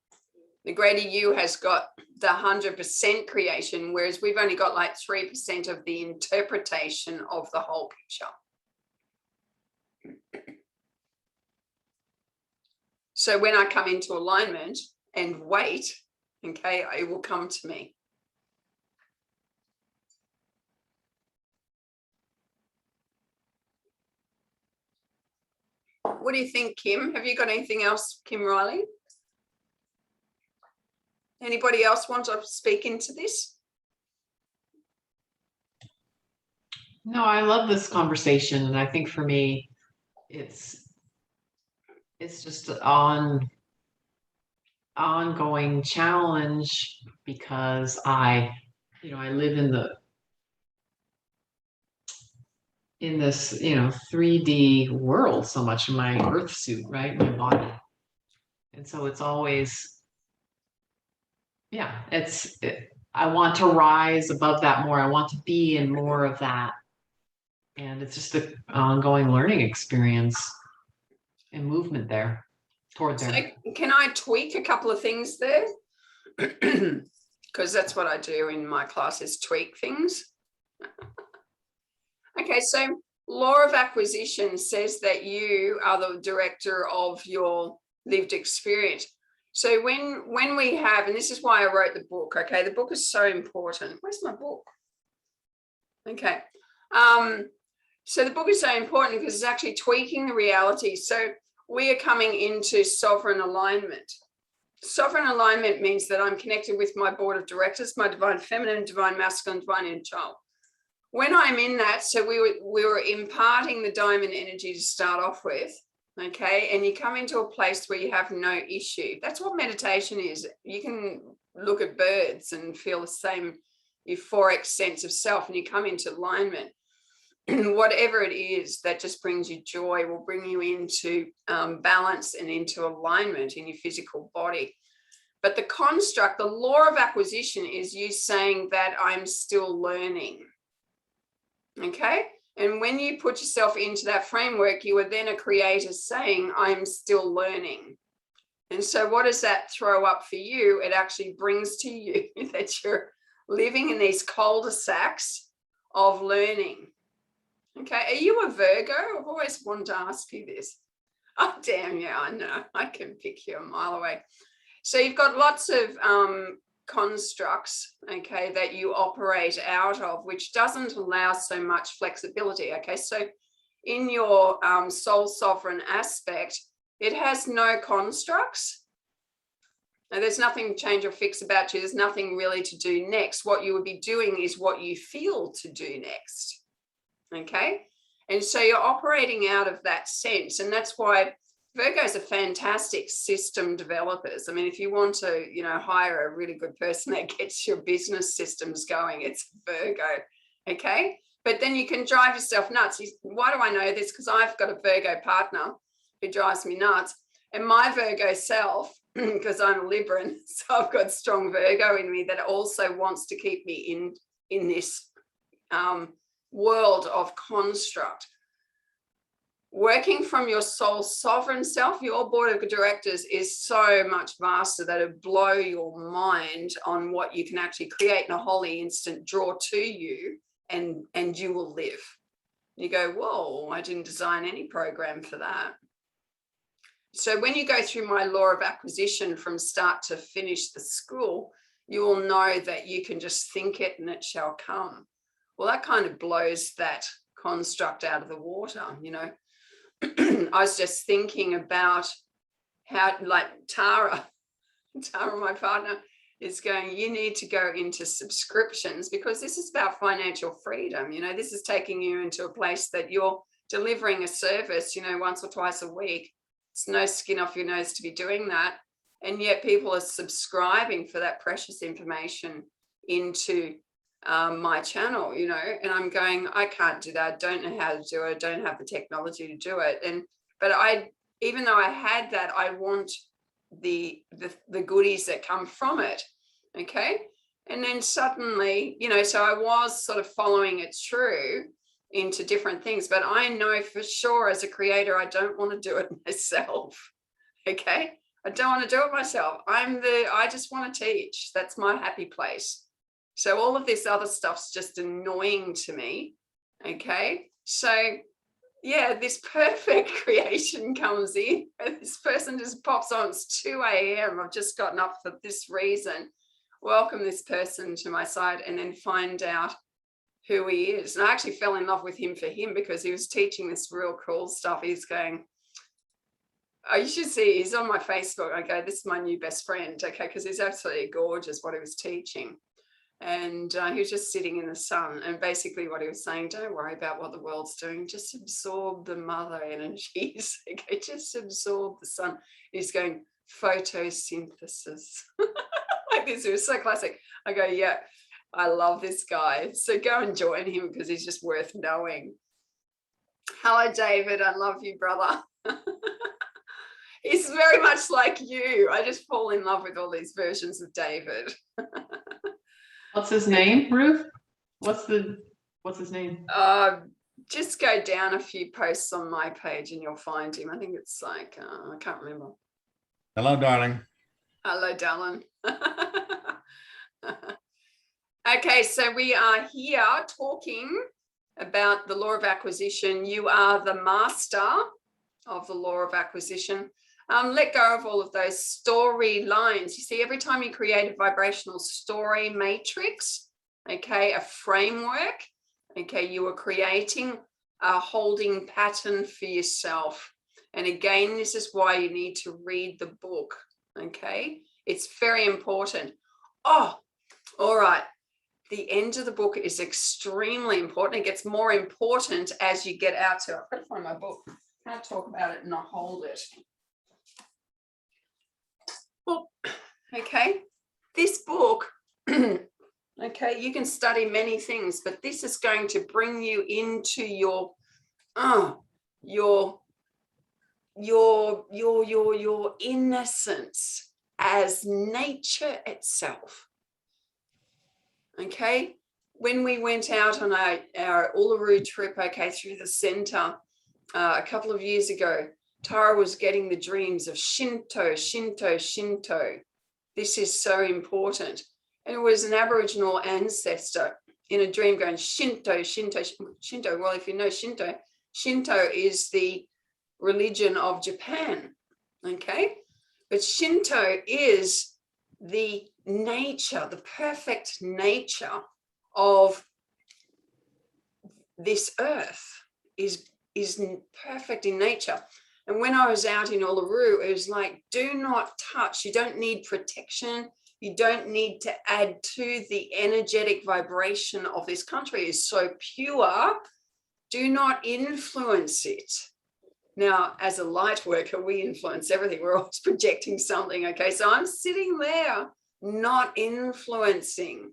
The greater you has got the 100% creation, whereas we've only got like 3% of the interpretation of the whole picture. So when I come into alignment and wait, okay, it will come to me. What do you think, Kim? Have you got anything else, Kim Riley? Anybody else want to speak into this? No, I love this conversation. And I think for me, it's just an ongoing challenge because I live in this, 3D world so much in my earth suit, right? My body. And so it's always, I want to rise above that more. I want to be in more of that. And it's just an ongoing learning experience and movement there, toward there. So can I tweak a couple of things there? Because that's what I do in my classes, tweak things. Okay, so law of acquisition says that you are the director of your lived experience. So when we have, and this is why I wrote the book, okay, the book is so important. Where's my book? Okay. So the book is so important because it's actually tweaking the reality. So we are coming into sovereign alignment. Sovereign alignment means that I'm connected with my board of directors, my divine feminine, divine masculine, divine inner child. When I'm in that, so we were imparting the diamond energy to start off with, okay, and you come into a place where you have no issue. That's what meditation is. You can look at birds and feel the same euphoric sense of self, and you come into alignment. Whatever it is that just brings you joy will bring you into balance and into alignment in your physical body. But the construct, the law of acquisition, is you saying that I'm still learning. Okay. And when you put yourself into that framework, you are then a creator saying, I'm still learning. And so what does that throw up for you? It actually brings to you that you're living in these cul-de-sacs of learning. Okay. Are you a Virgo? I've always wanted to ask you this. Oh, damn. Yeah, I know. I can pick you a mile away. So you've got lots of constructs, okay, that you operate out of, which doesn't allow so much flexibility. Okay, so in your soul sovereign aspect, it has no constructs. Now, there's nothing to change or fix about you. There's nothing really to do next. What you would be doing is what you feel to do next. Okay, and so you're operating out of that sense, and that's why Virgos are fantastic system developers. I mean, if you want to, hire a really good person that gets your business systems going, it's Virgo, okay? But then you can drive yourself nuts. Why do I know this? Because I've got a Virgo partner who drives me nuts. And my Virgo self, because I'm a Libran, so I've got strong Virgo in me that also wants to keep me in this world of construct. Working from your soul sovereign self, your board of directors is so much vaster that it'll blow your mind on what you can actually create in a holy instant, draw to you, and you will live. You go, whoa, I didn't design any program for that. So when you go through my law of acquisition from start to finish the school, you will know that you can just think it and it shall come. Well, that kind of blows that construct out of the water, you know. I was just thinking about how, like Tara, my partner, is going, you need to go into subscriptions, because this is about financial freedom. You know, this is taking you into a place that you're delivering a service, you know, once or twice a week. It's no skin off your nose to be doing that. And yet people are subscribing for that precious information into my channel, you know, and I'm going, I can't do that. I don't know how to do it. I don't have the technology to do it. But even though I had that, I want the goodies that come from it. Okay. And then suddenly, you know, so I was sort of following it through into different things, but I know for sure as a creator, I don't want to do it myself. Okay. I don't want to do it myself. I just want to teach. That's my happy place. So all of this other stuff's just annoying to me. Okay. So yeah, this perfect creation comes in. This person just pops on. It's 2 a.m. I've just gotten up for this reason. Welcome this person to my side and then find out who he is. And I actually fell in love with him for him, because he was teaching this real cool stuff. He's going, oh, you should see, he's on my Facebook. I go, this is my new best friend. Okay. Because he's absolutely gorgeous what he was teaching. And he was just sitting in the sun. And basically what he was saying, don't worry about what the world's doing. Just absorb the mother energies. Okay, just absorb the sun. He's going, photosynthesis. Like this, it was so classic. I go, yeah, I love this guy. So go and join him, because he's just worth knowing. Hello, David. I love you, brother. He's very much like you. I just fall in love with all these versions of David. What's his name, Ruth? What's his name? Just go down a few posts on my page and you'll find him. I think it's like, I can't remember. Hello, darling. Hello, darling. Okay, so we are here talking about the law of acquisition. You are the master of the law of acquisition. Let go of all of those storylines. You see, every time you create a vibrational story matrix, okay, a framework, okay, you are creating a holding pattern for yourself. And again, this is why you need to read the book, okay? It's very important. Oh, all right. The end of the book is extremely important. It gets more important as you get out to it. I've got to find my book. I can't talk about it and not hold it. Well, okay, this book, okay, you can study many things, but this is going to bring you into your innocence as nature itself. Okay, when we went out on our Uluru trip, okay, through the center a couple of years ago, Tara was getting the dreams of Shinto, Shinto, Shinto. This is so important. And it was an Aboriginal ancestor in a dream going, Shinto, Shinto, Shinto. Well, if you know Shinto, Shinto is the religion of Japan, okay? But Shinto is the nature, the perfect nature of this earth is perfect in nature. And when I was out in Uluru, it was like, do not touch. You don't need protection. You don't need to add to the energetic vibration of this country. It's so pure. Do not influence it. Now, as a light worker, we influence everything. We're always projecting something. Okay, so I'm sitting there not influencing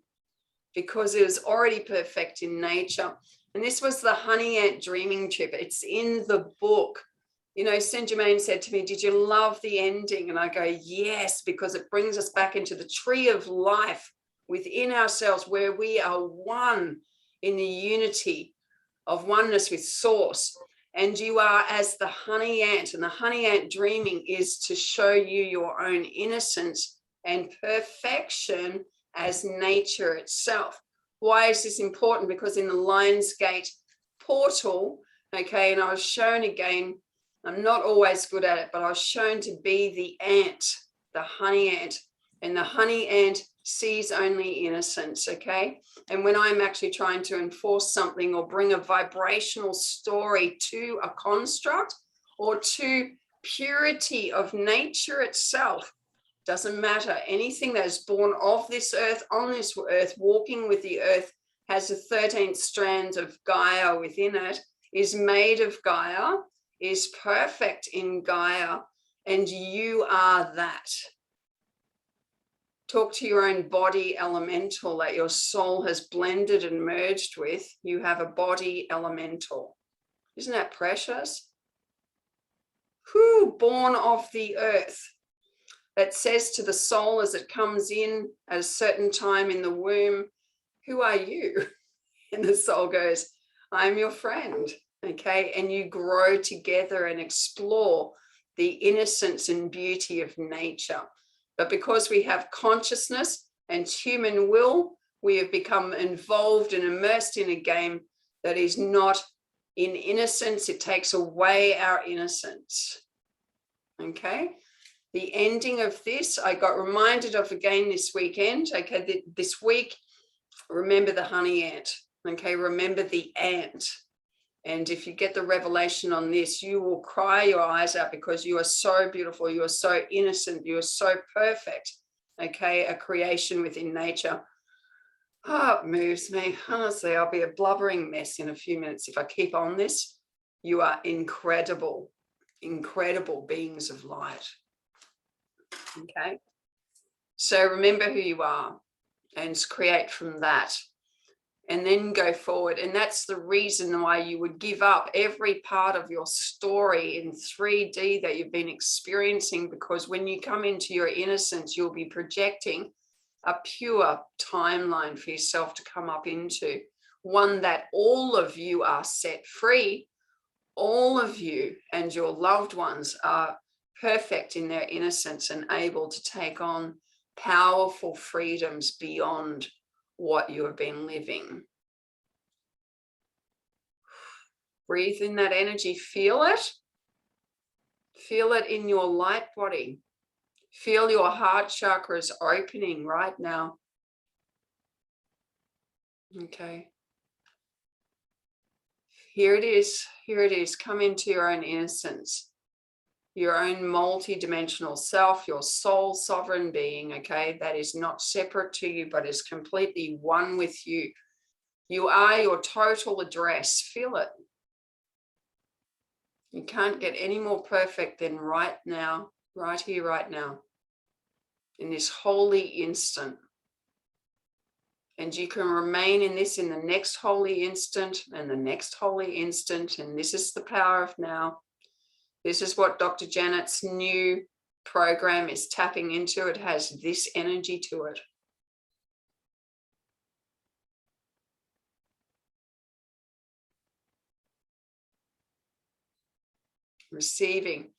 because it was already perfect in nature. And this was the honey ant dreaming trip. It's in the book. You know, Saint Germain said to me, did you love the ending? And I go, yes, because it brings us back into the tree of life within ourselves where we are one in the unity of oneness with source. And you are as the honey ant, and the honey ant dreaming is to show you your own innocence and perfection as nature itself. Why is this important? Because in the Lion's Gate portal, okay, and I was shown again, I'm not always good at it, but I was shown to be the ant, the honey ant, and the honey ant sees only innocence, okay? And when I'm actually trying to enforce something or bring a vibrational story to a construct or to purity of nature itself, doesn't matter, anything that is born of this earth, on this earth, walking with the earth, has the 13th strands of Gaia within it, is made of Gaia, is perfect in Gaia, and you are that. Talk to your own body elemental that your soul has blended and merged with. You have a body elemental. Isn't that precious? Who born of the earth? That says to the soul as it comes in at a certain time in the womb, who are you? And the soul goes, I'm your friend. Okay. And you grow together and explore the innocence and beauty of nature. But because we have consciousness and human will, we have become involved and immersed in a game that is not in innocence. It takes away our innocence. Okay. The ending of this, I got reminded of again this weekend. Okay, this week, remember the honey ant. Okay, remember the ant. And if you get the revelation on this, you will cry your eyes out because you are so beautiful. You are so innocent. You are so perfect. Okay, a creation within nature. Oh, it moves me. Honestly, I'll be a blubbering mess in a few minutes if I keep on this. You are incredible, incredible beings of light. Okay, so remember who you are and create from that and then go forward. And that's the reason why you would give up every part of your story in 3D that you've been experiencing, because when you come into your innocence, you'll be projecting a pure timeline for yourself to come up into, one that all of you are set free. All of you and your loved ones are perfect in their innocence and able to take on powerful freedoms beyond what you have been living. Breathe in that energy, feel it. Feel it in your light body. Feel your heart chakras opening right now. Okay. Here it is. Here it is. Come into your own innocence. Your own multi-dimensional self, your soul sovereign being, okay, that is not separate to you, but is completely one with you. You are your total address. Feel it. You can't get any more perfect than right now, right here, right now, in this holy instant. And you can remain in this in the next holy instant and the next holy instant. And this is the power of now. This is what Dr. Janet's new program is tapping into. It has this energy to it. Receiving.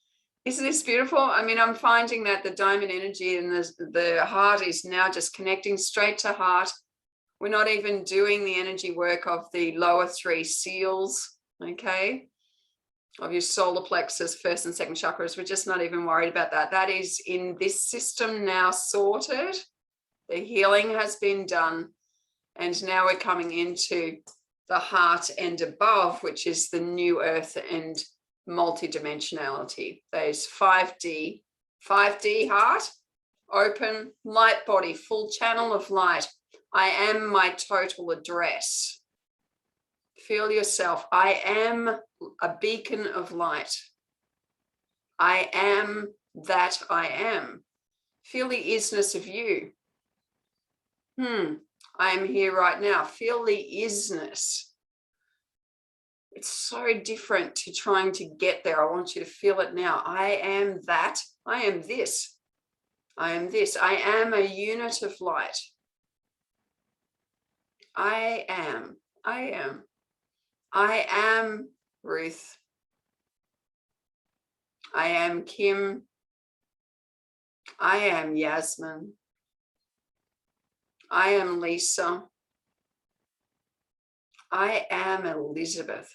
Isn't this beautiful? I mean, I'm finding that the diamond energy and the heart is now just connecting straight to heart. We're not even doing the energy work of the lower three seals, okay? Of your solar plexus, first and second chakras. We're just not even worried about that. That is in this system now sorted. The healing has been done. And now we're coming into the heart and above, which is the new earth and multidimensionality. There's 5D heart, open, light body, full channel of light. I am my total address. Feel yourself. I am a beacon of light. I am that I am. Feel the isness of you. I am here right now. Feel the isness. It's so different to trying to get there. I want you to feel it now. I am that. I am this. I am this. I am a unit of light. I am. I am Ruth. I am Kim. I am Yasmin. I am Lisa. I am Elizabeth.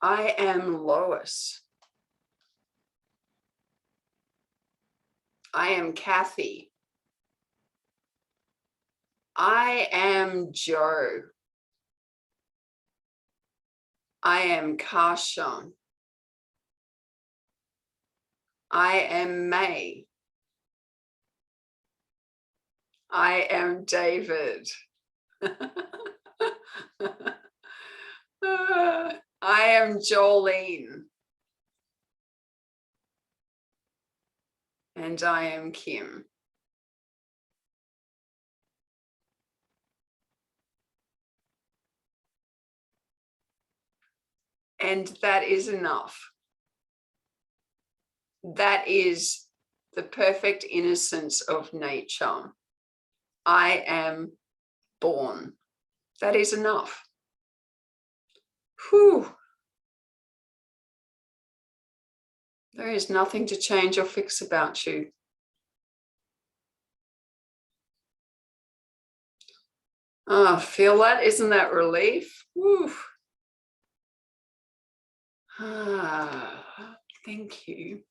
I am Lois. I am Kathy. I am Joe. I am Karshan. I am May. I am David. I am Jolene. And I am Kim. And that is enough. That is the perfect innocence of nature. I am born. That is enough. Whew. There is nothing to change or fix about you. Oh, feel that? Isn't that relief? Whew. Ah, thank you.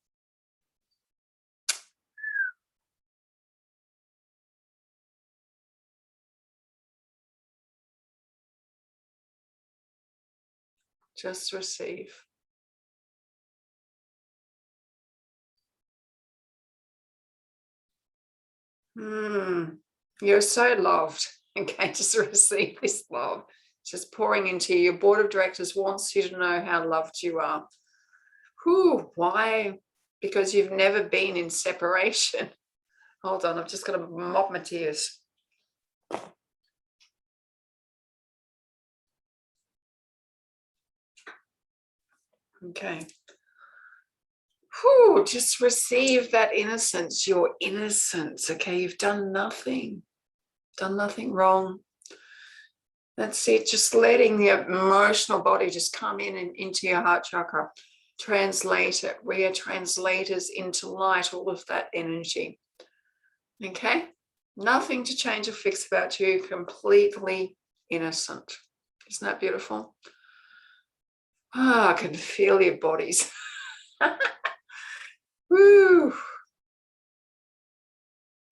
Just receive. You're so loved. Okay, just receive this love. Just pouring into you. Your board of directors wants you to know how loved you are. Whew, why? Because you've never been in separation. Hold on, I've just got to mop my tears. Okay. Whew, just receive that innocence, your innocence. Okay, you've done nothing wrong. That's it. Just letting the emotional body just come in and into your heart chakra. Translate it. We are translators into light, all of that energy. Okay? Nothing to change or fix about you. Completely innocent. Isn't that beautiful? Oh, I can feel your bodies. Woo.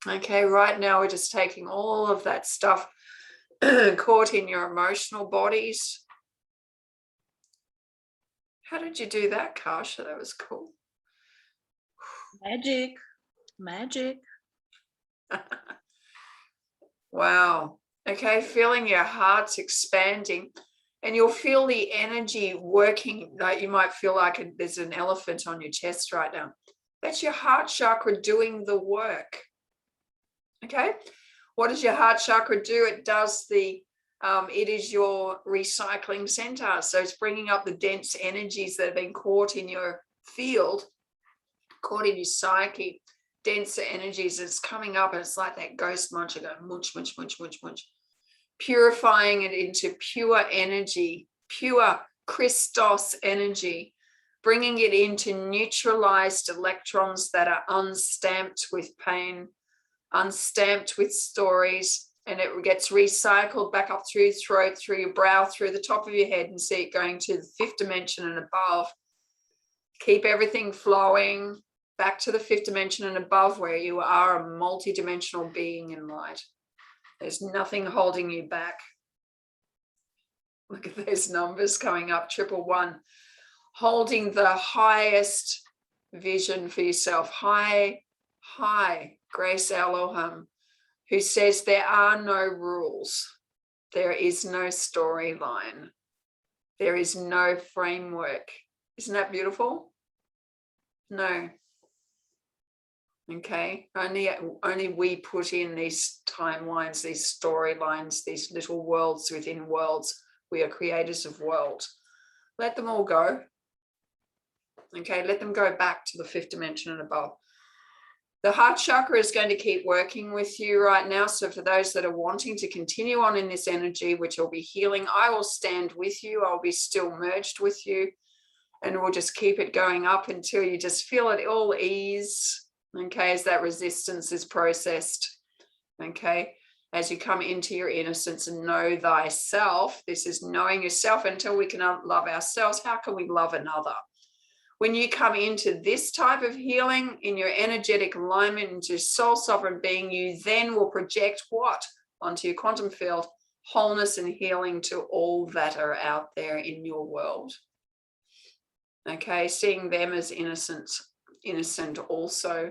Okay, right now we're just taking all of that stuff caught in your emotional bodies. How did you do that, Karsha? That was cool. Magic, magic. Wow. Okay, feeling your heart's expanding, and you'll feel the energy working. Like you might feel like there's an elephant on your chest right now. That's your heart chakra doing the work. Okay, what does your heart chakra do? It does the it is your recycling center. So it's bringing up the dense energies that have been caught in your field, caught in your psyche, denser energies. It's coming up and it's like that ghost muncher going munch, munch, munch, munch, munch, purifying it into pure energy, pure Christos energy, bringing it into neutralized electrons that are unstamped with pain, unstamped with stories, and it gets recycled back up through your throat, through your brow, through the top of your head, and see it going to the fifth dimension and above. Keep everything flowing back to the fifth dimension and above, where you are a multi-dimensional being in light. There's nothing holding you back. Look at those numbers coming up, 111. Holding the highest vision for yourself. High, Grace Elohim, who says there are no rules. There is no storyline. There is no framework. Isn't that beautiful? No. Okay, only we put in these timelines, these storylines, these little worlds within worlds. We are creators of worlds. Let them all go. Okay, let them go back to the fifth dimension and above. The heart chakra is going to keep working with you right now. So for those that are wanting to continue on in this energy, which will be healing, I will stand with you. I'll be still merged with you, and we'll just keep it going up until you just feel it all ease, okay, as that resistance is processed, okay, as you come into your innocence and know thyself. This is knowing yourself. Until we can love ourselves, how can we love another? When you come into this type of healing in your energetic alignment into soul sovereign being, you then will project what? Onto your quantum field? Wholeness and healing to all that are out there in your world. Okay, seeing them as innocent also.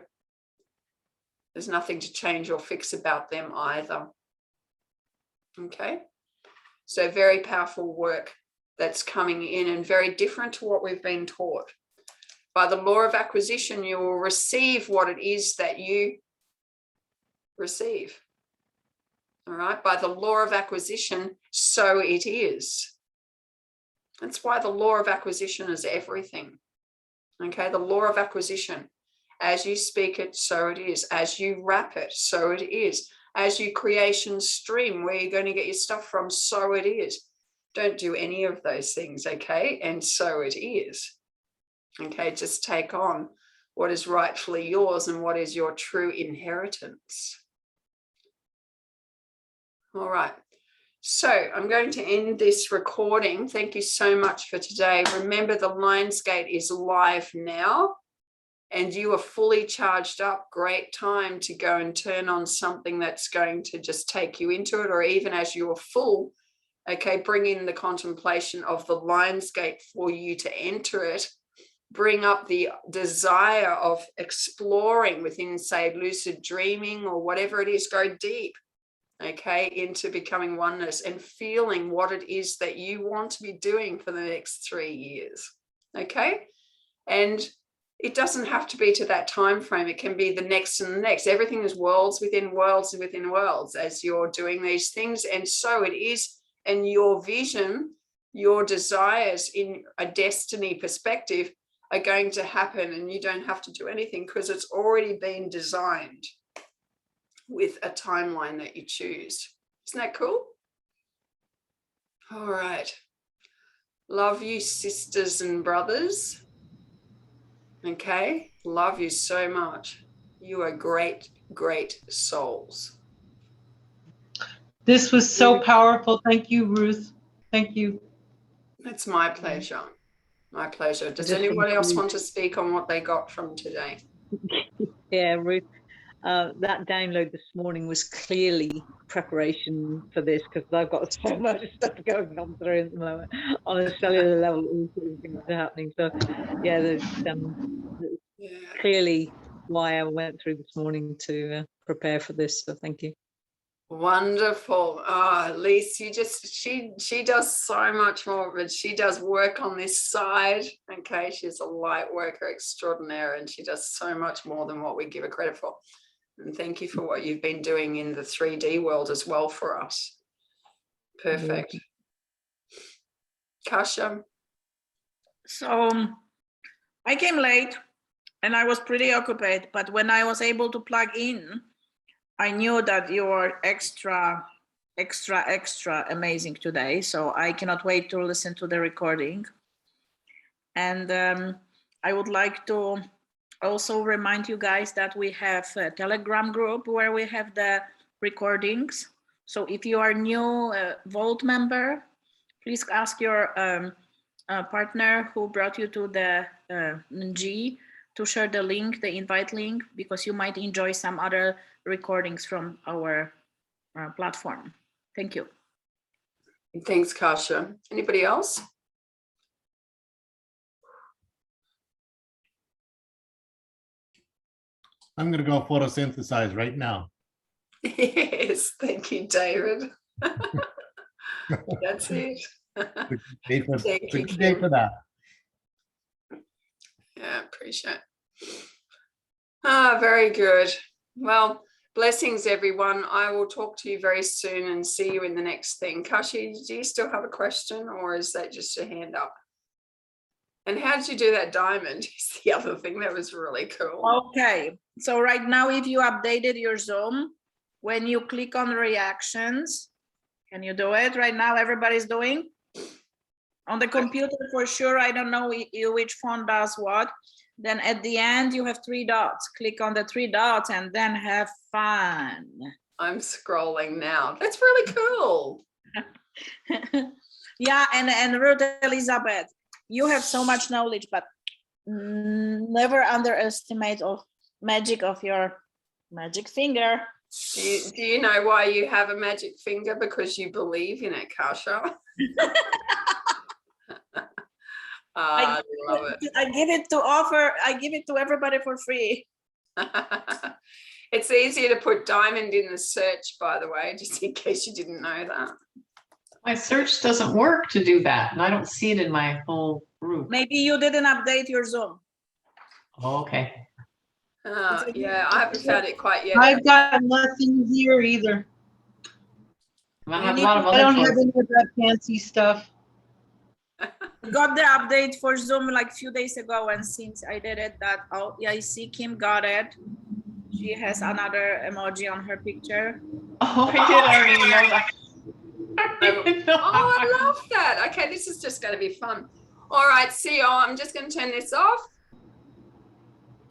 There's nothing to change or fix about them either. Okay, so very powerful work that's coming in, and very different to what we've been taught. By the law of acquisition, you will receive what it is that you receive. All right, by the law of acquisition, so it is. That's why the law of acquisition is everything. Okay, the law of acquisition. As you speak it, so it is. As you wrap it, so it is. As you creation stream, where you're going to get your stuff from, so it is. Don't do any of those things, okay? And so it is. Okay, just take on what is rightfully yours and what is your true inheritance. All right. So I'm going to end this recording. Thank you so much for today. Remember, the Lionsgate is live now and you are fully charged up. Great time to go and turn on something that's going to just take you into it, or even as you are full, okay, bring in the contemplation of the Lionsgate for you to enter it. Bring up the desire of exploring within, say, lucid dreaming or whatever it is. Go deep, okay, into becoming oneness and feeling what it is that you want to be doing for the next 3 years, okay? And it doesn't have to be to that time frame. It can be the next and the next. Everything is worlds within worlds and within worlds as you're doing these things. And so it is, and your vision, your desires in a destiny perspective are going to happen, and you don't have to do anything because it's already been designed with a timeline that you choose. Isn't that cool? All right. Love you, sisters and brothers. Okay. Love you so much. You are great, great souls. This was so powerful. Thank you, Ruth. Thank you. It's my pleasure. My pleasure. Does Just anyone else Ruth. want to speak on what they got from today? Yeah, Ruth. That download this morning was clearly preparation for this, because I've got so much stuff going on through at the moment on a cellular level. All sorts of things are happening. So, yeah, there's clearly why I went through this morning to prepare for this. So, thank you. Wonderful. Lise, she does so much more, but she does work on this side. Okay, she's a light worker extraordinaire, and she does so much more than what we give her credit for. And thank you for what you've been doing in the 3D world as well for us. Perfect. Kasha. So I came late and I was pretty occupied, but when I was able to plug in, I knew that you were extra amazing today. So I cannot wait to listen to the recording. And I would like to also remind you guys that we have a Telegram group where we have the recordings. So if you are new Vault member, please ask your partner who brought you to the G to share the link, the invite link, because you might enjoy some other recordings from our platform. Thank you. Thanks, Kasha. Anybody else? I'm going to go photosynthesize right now. Yes, thank you, David. That's it. It's a good day for that. Yeah, appreciate it. Very good. Well, blessings, everyone. I will talk to you very soon and see you in the next thing. Kashi, do you still have a question, or is that just a hand up? And how did you do that diamond? Is the other thing that was really cool. Okay, so right now, if you updated your Zoom, when you click on reactions, can you do it right now? Everybody's doing? On the computer for sure, I don't know which phone does what. Then at the end, you have 3 dots. Click on the 3 dots and then have fun. I'm scrolling now. That's really cool. Yeah, and Ruth Elizabeth, you have so much knowledge, but never underestimate of magic of your magic finger. Do you know why you have a magic finger? Because you believe in it, Kasha. I love it. I give it to everybody for free. It's easier to put diamond in the search, by the way, just in case you didn't know that. My search doesn't work to do that, and I don't see it in my whole group. Maybe you didn't update your Zoom. Oh, okay. Yeah, I haven't found it quite yet. I've got nothing here either. I have a lot of I other don't have choices. any of that fancy stuff. Got the update for Zoom like a few days ago, and since I did it, yeah, I see Kim got it. She has another emoji on her picture. Oh, I didn't even know that. Oh, I love that. Okay, this is just going to be fun. All right, see y'all. I'm just going to turn this off.